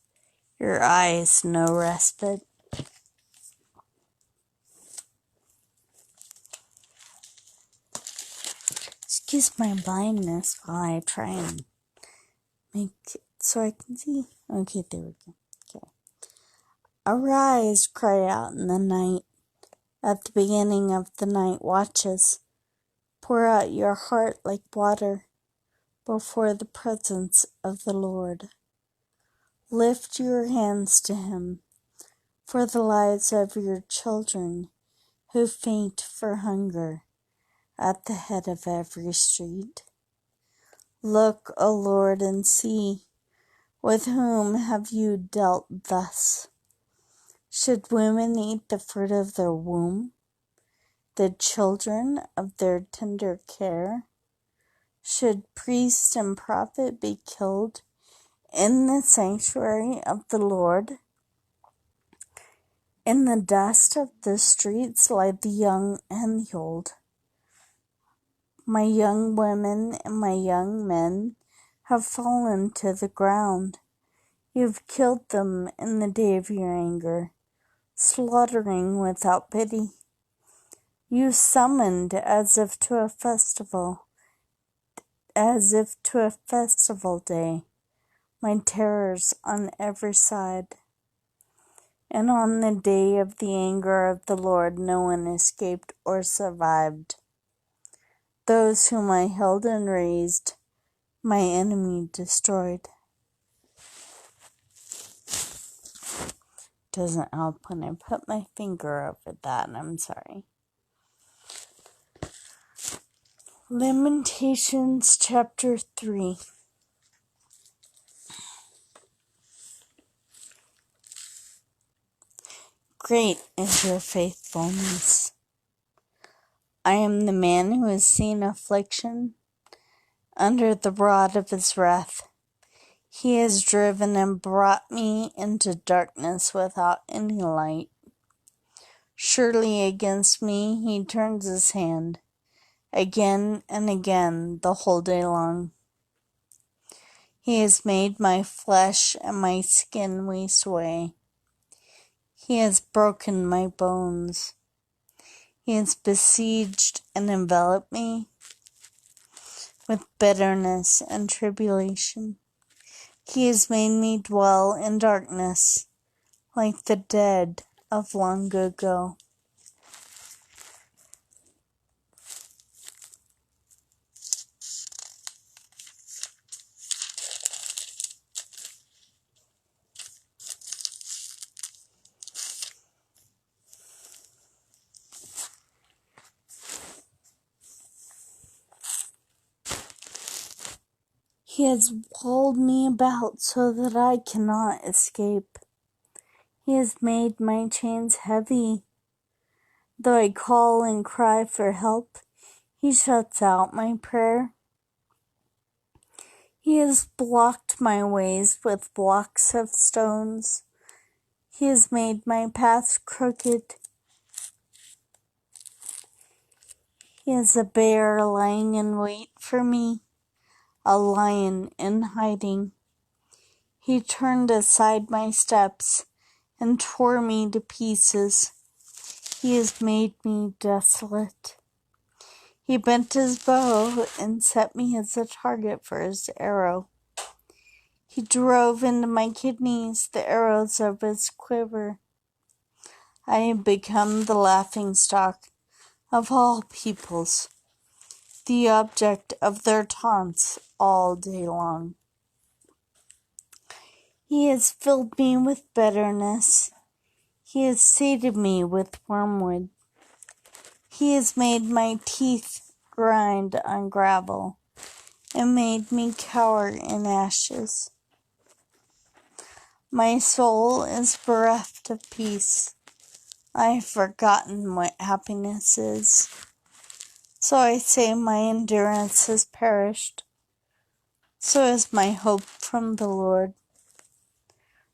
your eyes no respite. Excuse my blindness while I try and make it so I can see. Okay, there we go. Okay. Arise, cry out in the night. At the beginning of the night watches, pour out your heart like water before the presence of the Lord. Lift your hands to him for the lives of your children who faint for hunger at the head of every street. Look, O Lord, and see, with whom have you dealt thus? Should women eat the fruit of their womb, the children of their tender care? Should priest and prophet be killed in the sanctuary of the Lord? In the dust of the streets lie the young and the old. My young women and my young men have fallen to the ground. You have killed them in the day of your anger, slaughtering without pity. You summoned as if to a festival day, my terrors on every side. And on the day of the anger of the Lord, no one escaped or survived. Those whom I held and raised, my enemy destroyed. Doesn't help when I put my finger over that, and I'm sorry. Lamentations chapter 3. Great is your faithfulness. I am the man who has seen affliction under the rod of his wrath. He has driven and brought me into darkness without any light. Surely against me he turns his hand, again and again the whole day long. He has made my flesh and my skin waste away. He has broken my bones. He has besieged and enveloped me with bitterness and tribulation. He has made me dwell in darkness like the dead of long ago. He has walled me about so that I cannot escape. He has made my chains heavy. Though I call and cry for help, he shuts out my prayer. He has blocked my ways with blocks of stones. He has made my paths crooked. He is a bear lying in wait for me, a lion in hiding. He turned aside my steps and tore me to pieces. He has made me desolate. He bent his bow and set me as a target for his arrow. He drove into my kidneys the arrows of his quiver. I have become the laughingstock of all peoples, the object of their taunts all day long. He has filled me with bitterness. He has sated me with wormwood. He has made my teeth grind on gravel and made me cower in ashes. My soul is bereft of peace. I have forgotten what happiness is. So I say my endurance has perished. So is my hope from the Lord.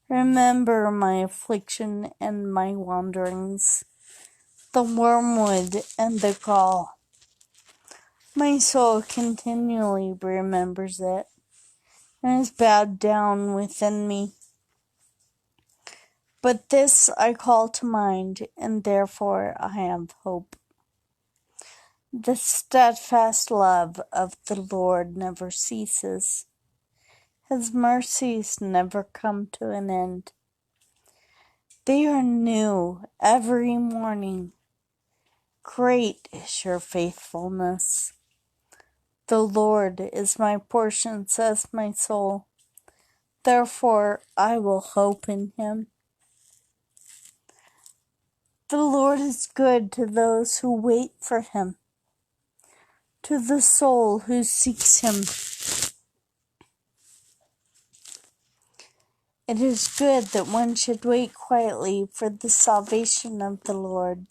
Remember my affliction and my wanderings, the wormwood and the gall. My soul continually remembers it, and is bowed down within me. But this I call to mind, and therefore I have hope. The steadfast love of the Lord never ceases. His mercies never come to an end. They are new every morning. Great is your faithfulness. The Lord is my portion, says my soul. Therefore I will hope in him. The Lord is good to those who wait for him, to the soul who seeks him. It is good that one should wait quietly for the salvation of the Lord.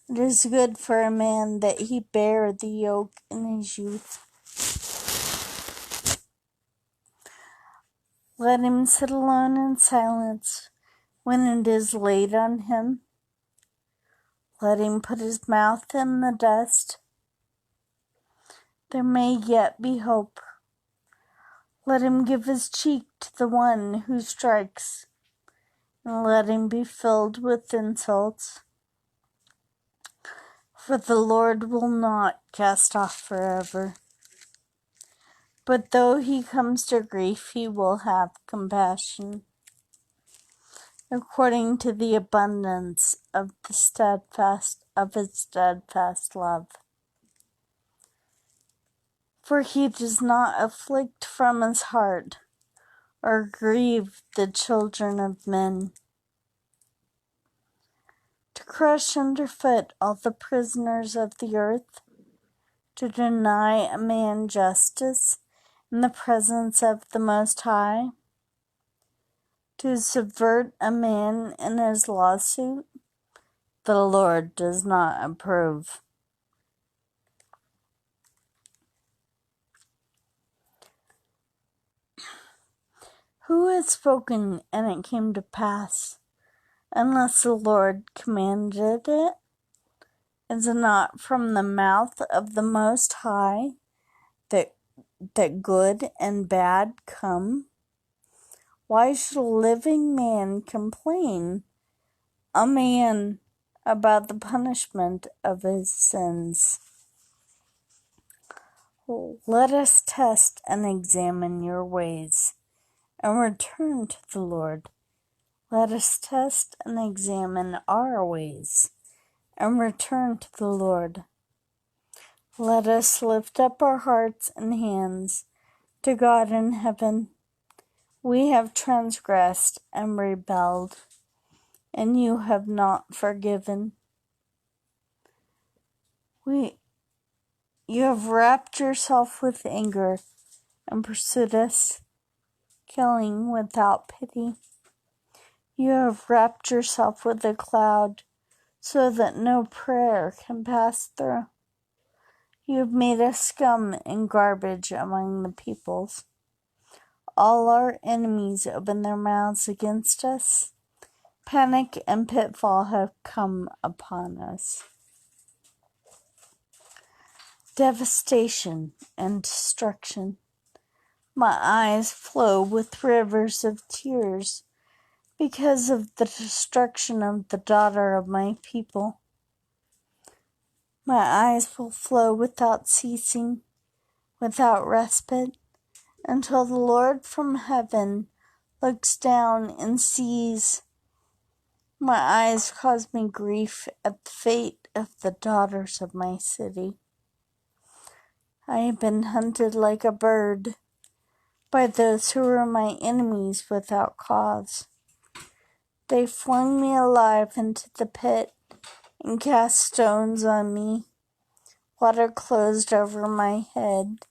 It is good for a man that he bear the yoke in his youth. Let him sit alone in silence when it is laid on him. Let him put his mouth in the dust. There may yet be hope. Let him give his cheek to the one who strikes, and let him be filled with insults. For the Lord will not cast off forever. But though he comes to grief, he will have compassion, according to the abundance of his steadfast love. For he does not afflict from his heart, or grieve the children of men. To crush underfoot all the prisoners of the earth, to deny a man justice in the presence of the Most High, to subvert a man in his lawsuit, the Lord does not approve. Who has spoken and it came to pass, unless the Lord commanded it? Is it not from the mouth of the Most High that good and bad come? Why should a living man complain, a man, about the punishment of his sins? Let us test and examine your ways, and return to the Lord. Let us test and examine our ways, and return to the Lord. Let us lift up our hearts and hands to God in heaven. We have transgressed and rebelled, and you have not forgiven. You have wrapped yourself with anger and pursued us, killing without pity. You have wrapped yourself with a cloud, so that no prayer can pass through. You have made us scum and garbage among the peoples. All our enemies open their mouths against us. Panic and pitfall have come upon us. Devastation and destruction. My eyes flow with rivers of tears because of the destruction of the daughter of my people. My eyes will flow without ceasing, without respite, until the Lord from heaven looks down and sees. My eyes cause me grief at the fate of the daughters of my city. I have been hunted like a bird by those who were my enemies without cause. They flung me alive into the pit and cast stones on me. Water closed over my head.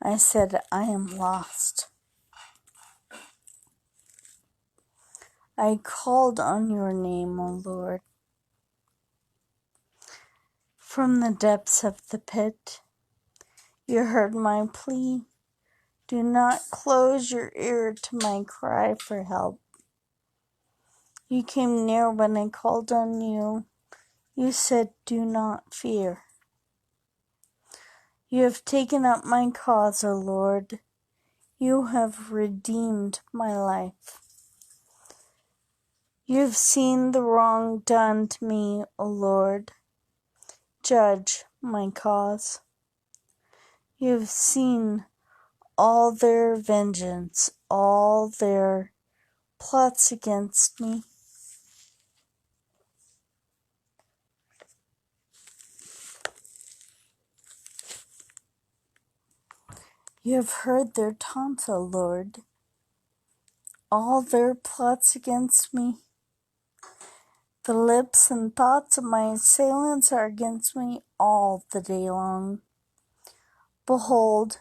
I said, I am lost. I called on your name, O Lord. From the depths of the pit, you heard my plea. Do not close your ear to my cry for help. You came near when I called on you. You said, do not fear. You have taken up my cause, O Lord. You have redeemed my life. You have seen the wrong done to me, O Lord. Judge my cause. You have seen all their vengeance, all their plots against me. You have heard their taunts, O Lord, all their plots against me. The lips and thoughts of my assailants are against me all the day long. Behold,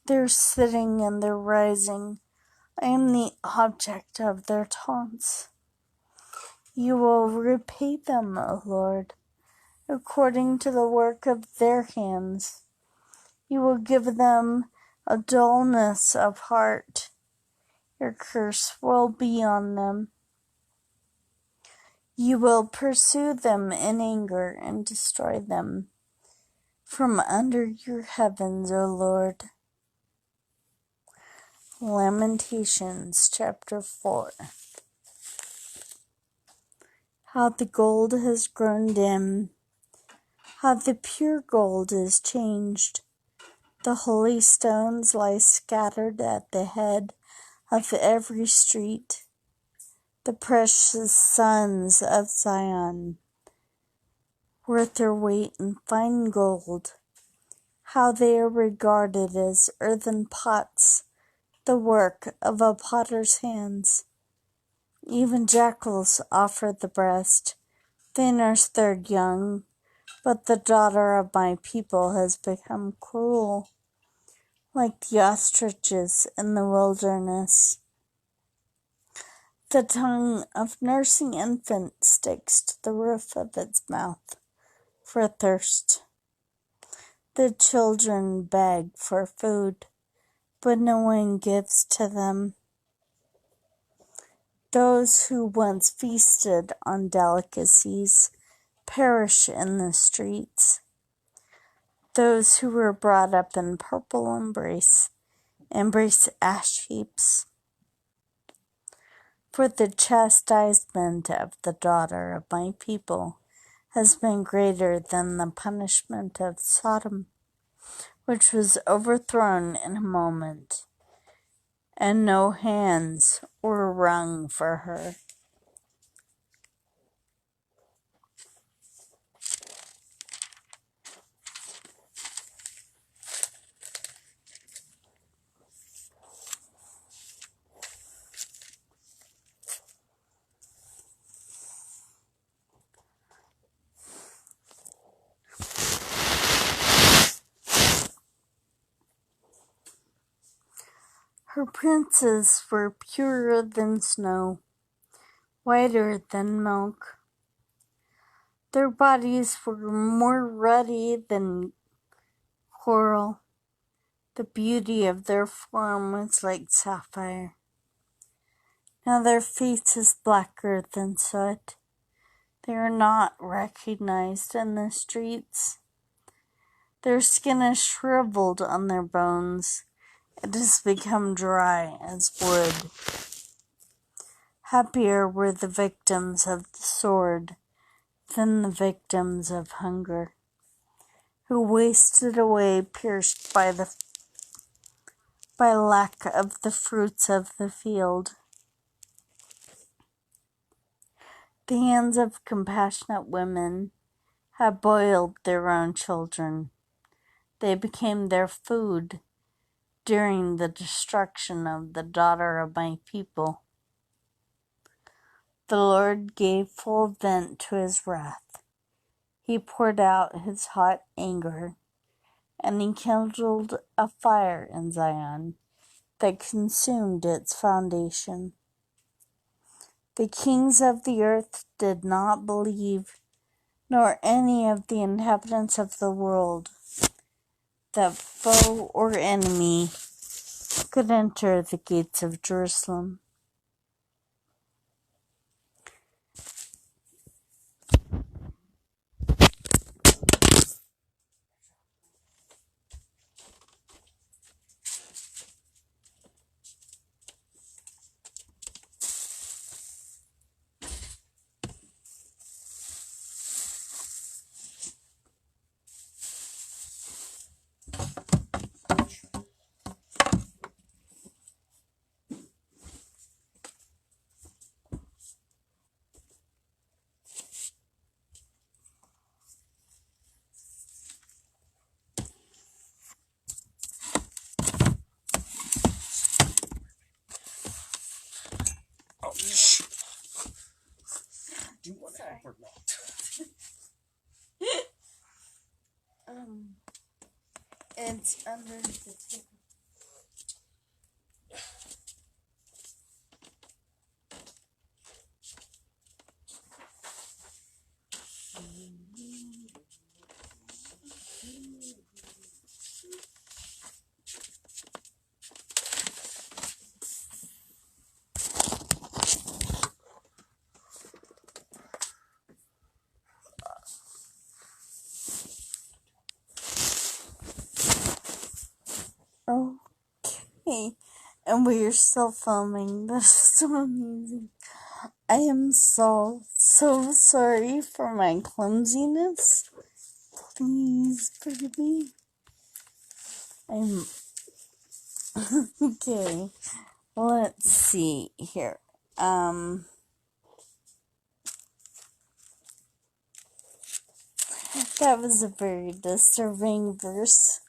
they're sitting and they're rising. I am the object of their taunts. You will repay them, O Lord, according to the work of their hands. You will give them a dullness of heart. Your curse will be on them. You will pursue them in anger and destroy them from under your heavens, O Lord. Lamentations chapter 4. How the gold has grown dim, how the pure gold is changed. The holy stones lie scattered at the head of every street. The precious sons of Zion, worth their weight in fine gold. How they are regarded as earthen pots, the work of a potter's hands. Even jackals offer the breast. They nurse their young, but the daughter of my people has become cruel, like the ostriches in the wilderness. The tongue of nursing infant sticks to the roof of its mouth for thirst. The children beg for food, but no one gives to them. Those who once feasted on delicacies perish in the streets. Those who were brought up in purple embrace ash heaps. For the chastisement of the daughter of my people has been greater than the punishment of Sodom, which was overthrown in a moment, and no hands were wrung for her. Her princes were purer than snow, whiter than milk. Their bodies were more ruddy than coral. The beauty of their form was like sapphire. Now their face is blacker than soot. They are not recognized in the streets. Their skin is shriveled on their bones. It has become dry as wood. Happier were the victims of the sword than the victims of hunger, who wasted away pierced by lack of the fruits of the field. The hands of compassionate women have boiled their own children. They became their food during the destruction of the daughter of my people. The Lord gave full vent to his wrath. He poured out his hot anger, and he kindled a fire in Zion that consumed its foundation. The kings of the earth did not believe, nor any of the inhabitants of the world, that foe or enemy could enter the gates of Jerusalem. Do you want to help or not? It's under the table. Okay, and we are still filming. That's so amazing. I am so sorry for my clumsiness. Please forgive me. I'm okay. Let's see here. That was a very disturbing verse.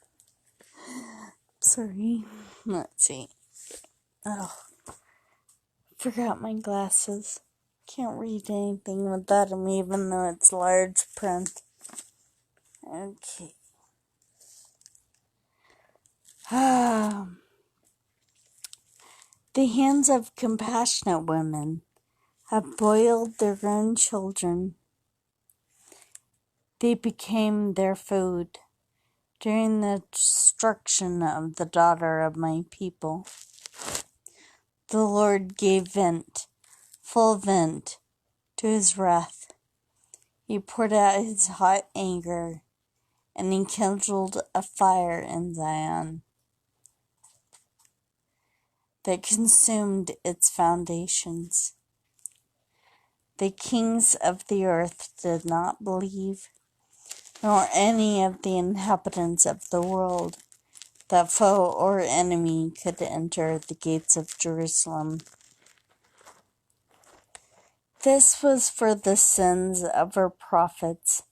Sorry. Let's see. Oh, forgot my glasses. Can't read anything without them, even though it's large print. Okay. The hands of compassionate women have boiled their own children. They became their food during the destruction of the daughter of my people. The Lord gave full vent, to his wrath. He poured out his hot anger, and he kindled a fire in Zion that consumed its foundations. The kings of the earth did not believe, nor any of the inhabitants of the world, that foe or enemy could enter the gates of Jerusalem. This was for the sins of her prophets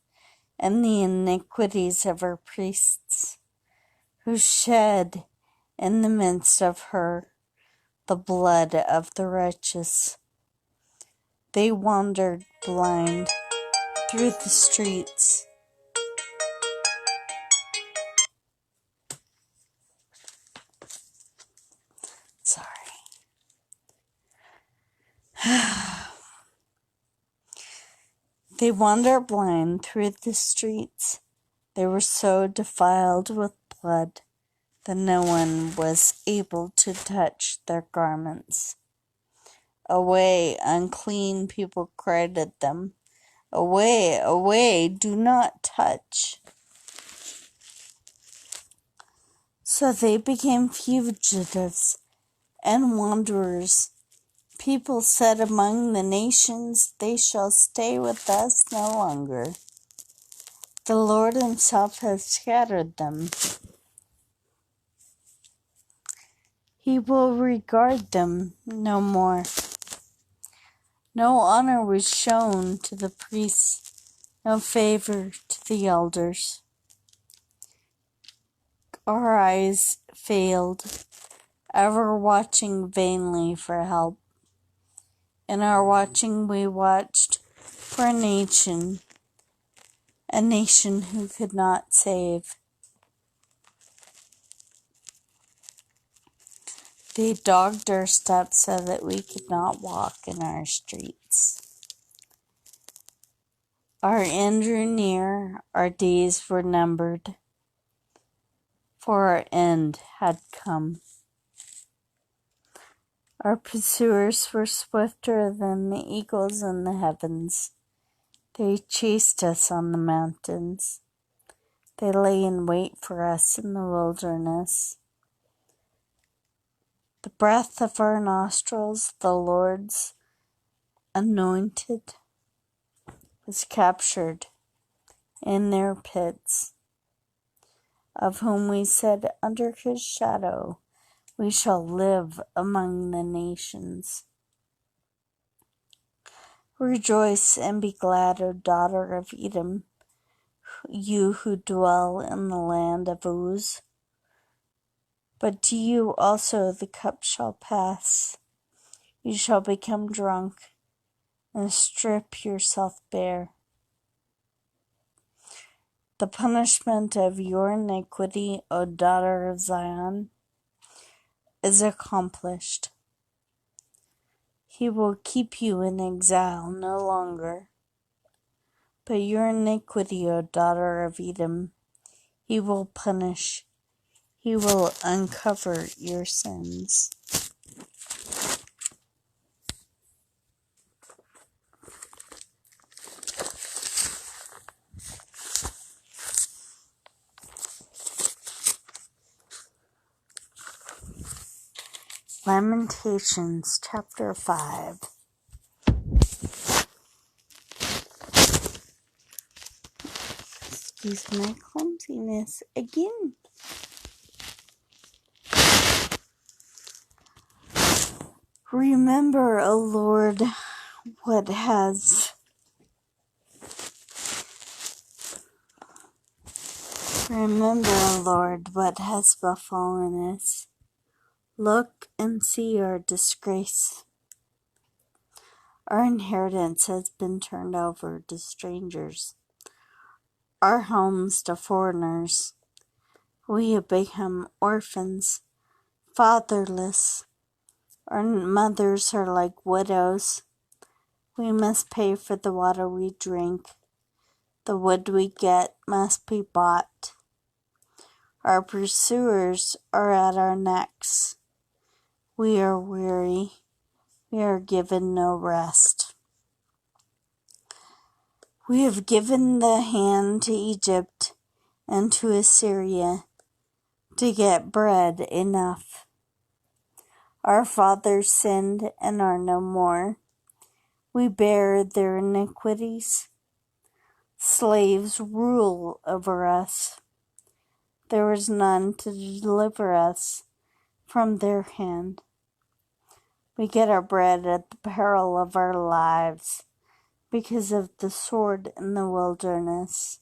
and the iniquities of her priests, who shed in the midst of her the blood of the righteous. They wandered blind through the streets. They wandered blind through the streets. They were so defiled with blood that no one was able to touch their garments. Away, unclean, people cried at them. Away, away, do not touch. So they became fugitives and wanderers. People said among the nations, they shall stay with us no longer. The Lord himself has scattered them. He will regard them no more. No honor was shown to the priests, no favor to the elders. Our eyes failed, ever watching vainly for help. In our watching we watched for a nation who could not save. They dogged our steps so that we could not walk in our streets. Our end drew near, our days were numbered, for our end had come. Our pursuers were swifter than the eagles in the heavens. They chased us on the mountains. They lay in wait for us in the wilderness. The breath of our nostrils, the Lord's anointed, was captured in their pits, of whom we said, under his shadow we shall live among the nations. Rejoice and be glad, O daughter of Edom, you who dwell in the land of Uz. But to you also the cup shall pass. You shall become drunk and strip yourself bare. The punishment of your iniquity, O daughter of Zion, is accomplished. He will keep you in exile no longer. But your iniquity, O daughter of Edom, he will punish. He will uncover your sins. Lamentations chapter 5. Excuse my clumsiness again. Remember, O Lord, what has befallen us. Look and see our disgrace. Our inheritance has been turned over to strangers, our homes to foreigners. We have become orphans, fatherless. Our mothers are like widows. We must pay for the water we drink. The wood we get must be bought. Our pursuers are at our necks. We are weary. We are given no rest. We have given the hand to Egypt and to Assyria to get bread enough. Our fathers sinned and are no more. We bear their iniquities. Slaves rule over us. There is none to deliver us from their hand. We get our bread at the peril of our lives because of the sword in the wilderness.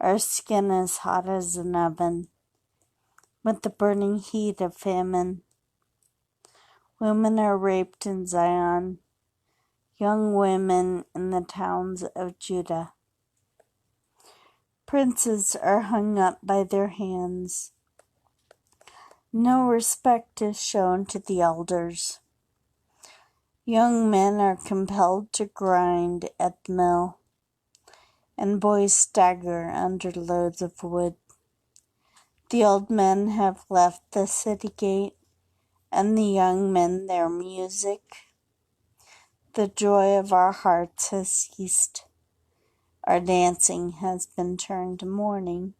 Our skin is hot as an oven with the burning heat of famine. Women are raped in Zion, young women in the towns of Judah. Princes are hung up by their hands. No respect is shown to the elders. Young men are compelled to grind at the mill, and boys stagger under loads of wood. The old men have left the city gate, and the young men their music. The joy of our hearts has ceased. Our dancing has been turned to mourning.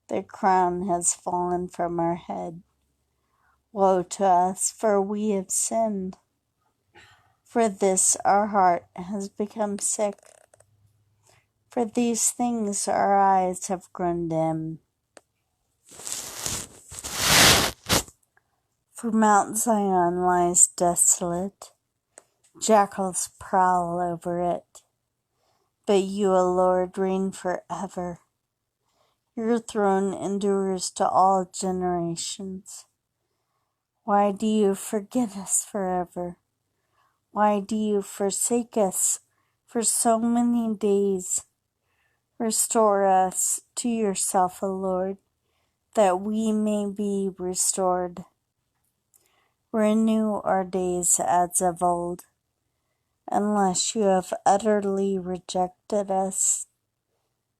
The crown has fallen from our head. Woe to us, for we have sinned. For this our heart has become sick. For these things our eyes have grown dim. For Mount Zion lies desolate. Jackals prowl over it. But you, O Lord, reign forever. Your throne endures to all generations. Why do you forget us forever? Why do you forsake us for so many days? Restore us to yourself, O Lord, that we may be restored. Renew our days as of old, unless you have utterly rejected us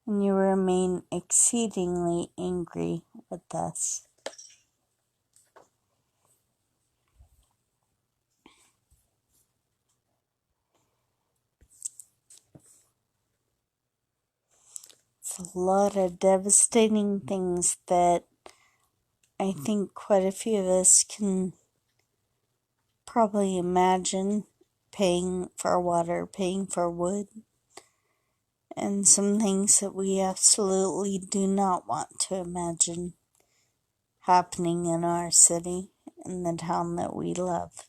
and you remain exceedingly angry with us. It's a lot of devastating things that I think quite a few of us can probably imagine, paying for water, paying for wood, and some things that we absolutely do not want to imagine happening in our city, in the town that we love.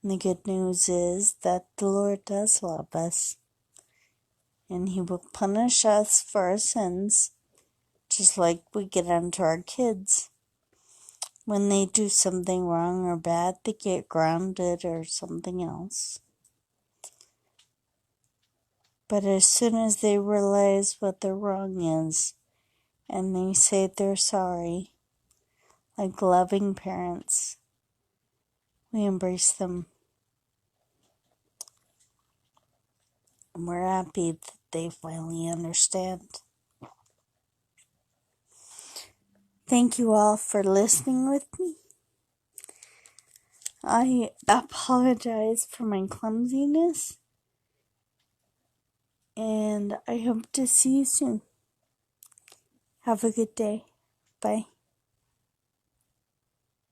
And the good news is that the Lord does love us, and He will punish us for our sins, just like we get onto our kids. When they do something wrong or bad, they get grounded or something else. But as soon as they realize what their wrong is, and they say they're sorry, like loving parents, we embrace them. And we're happy that they finally understand. Thank you all for listening with me. I apologize for my clumsiness, and I hope to see you soon. Have a good day. Bye.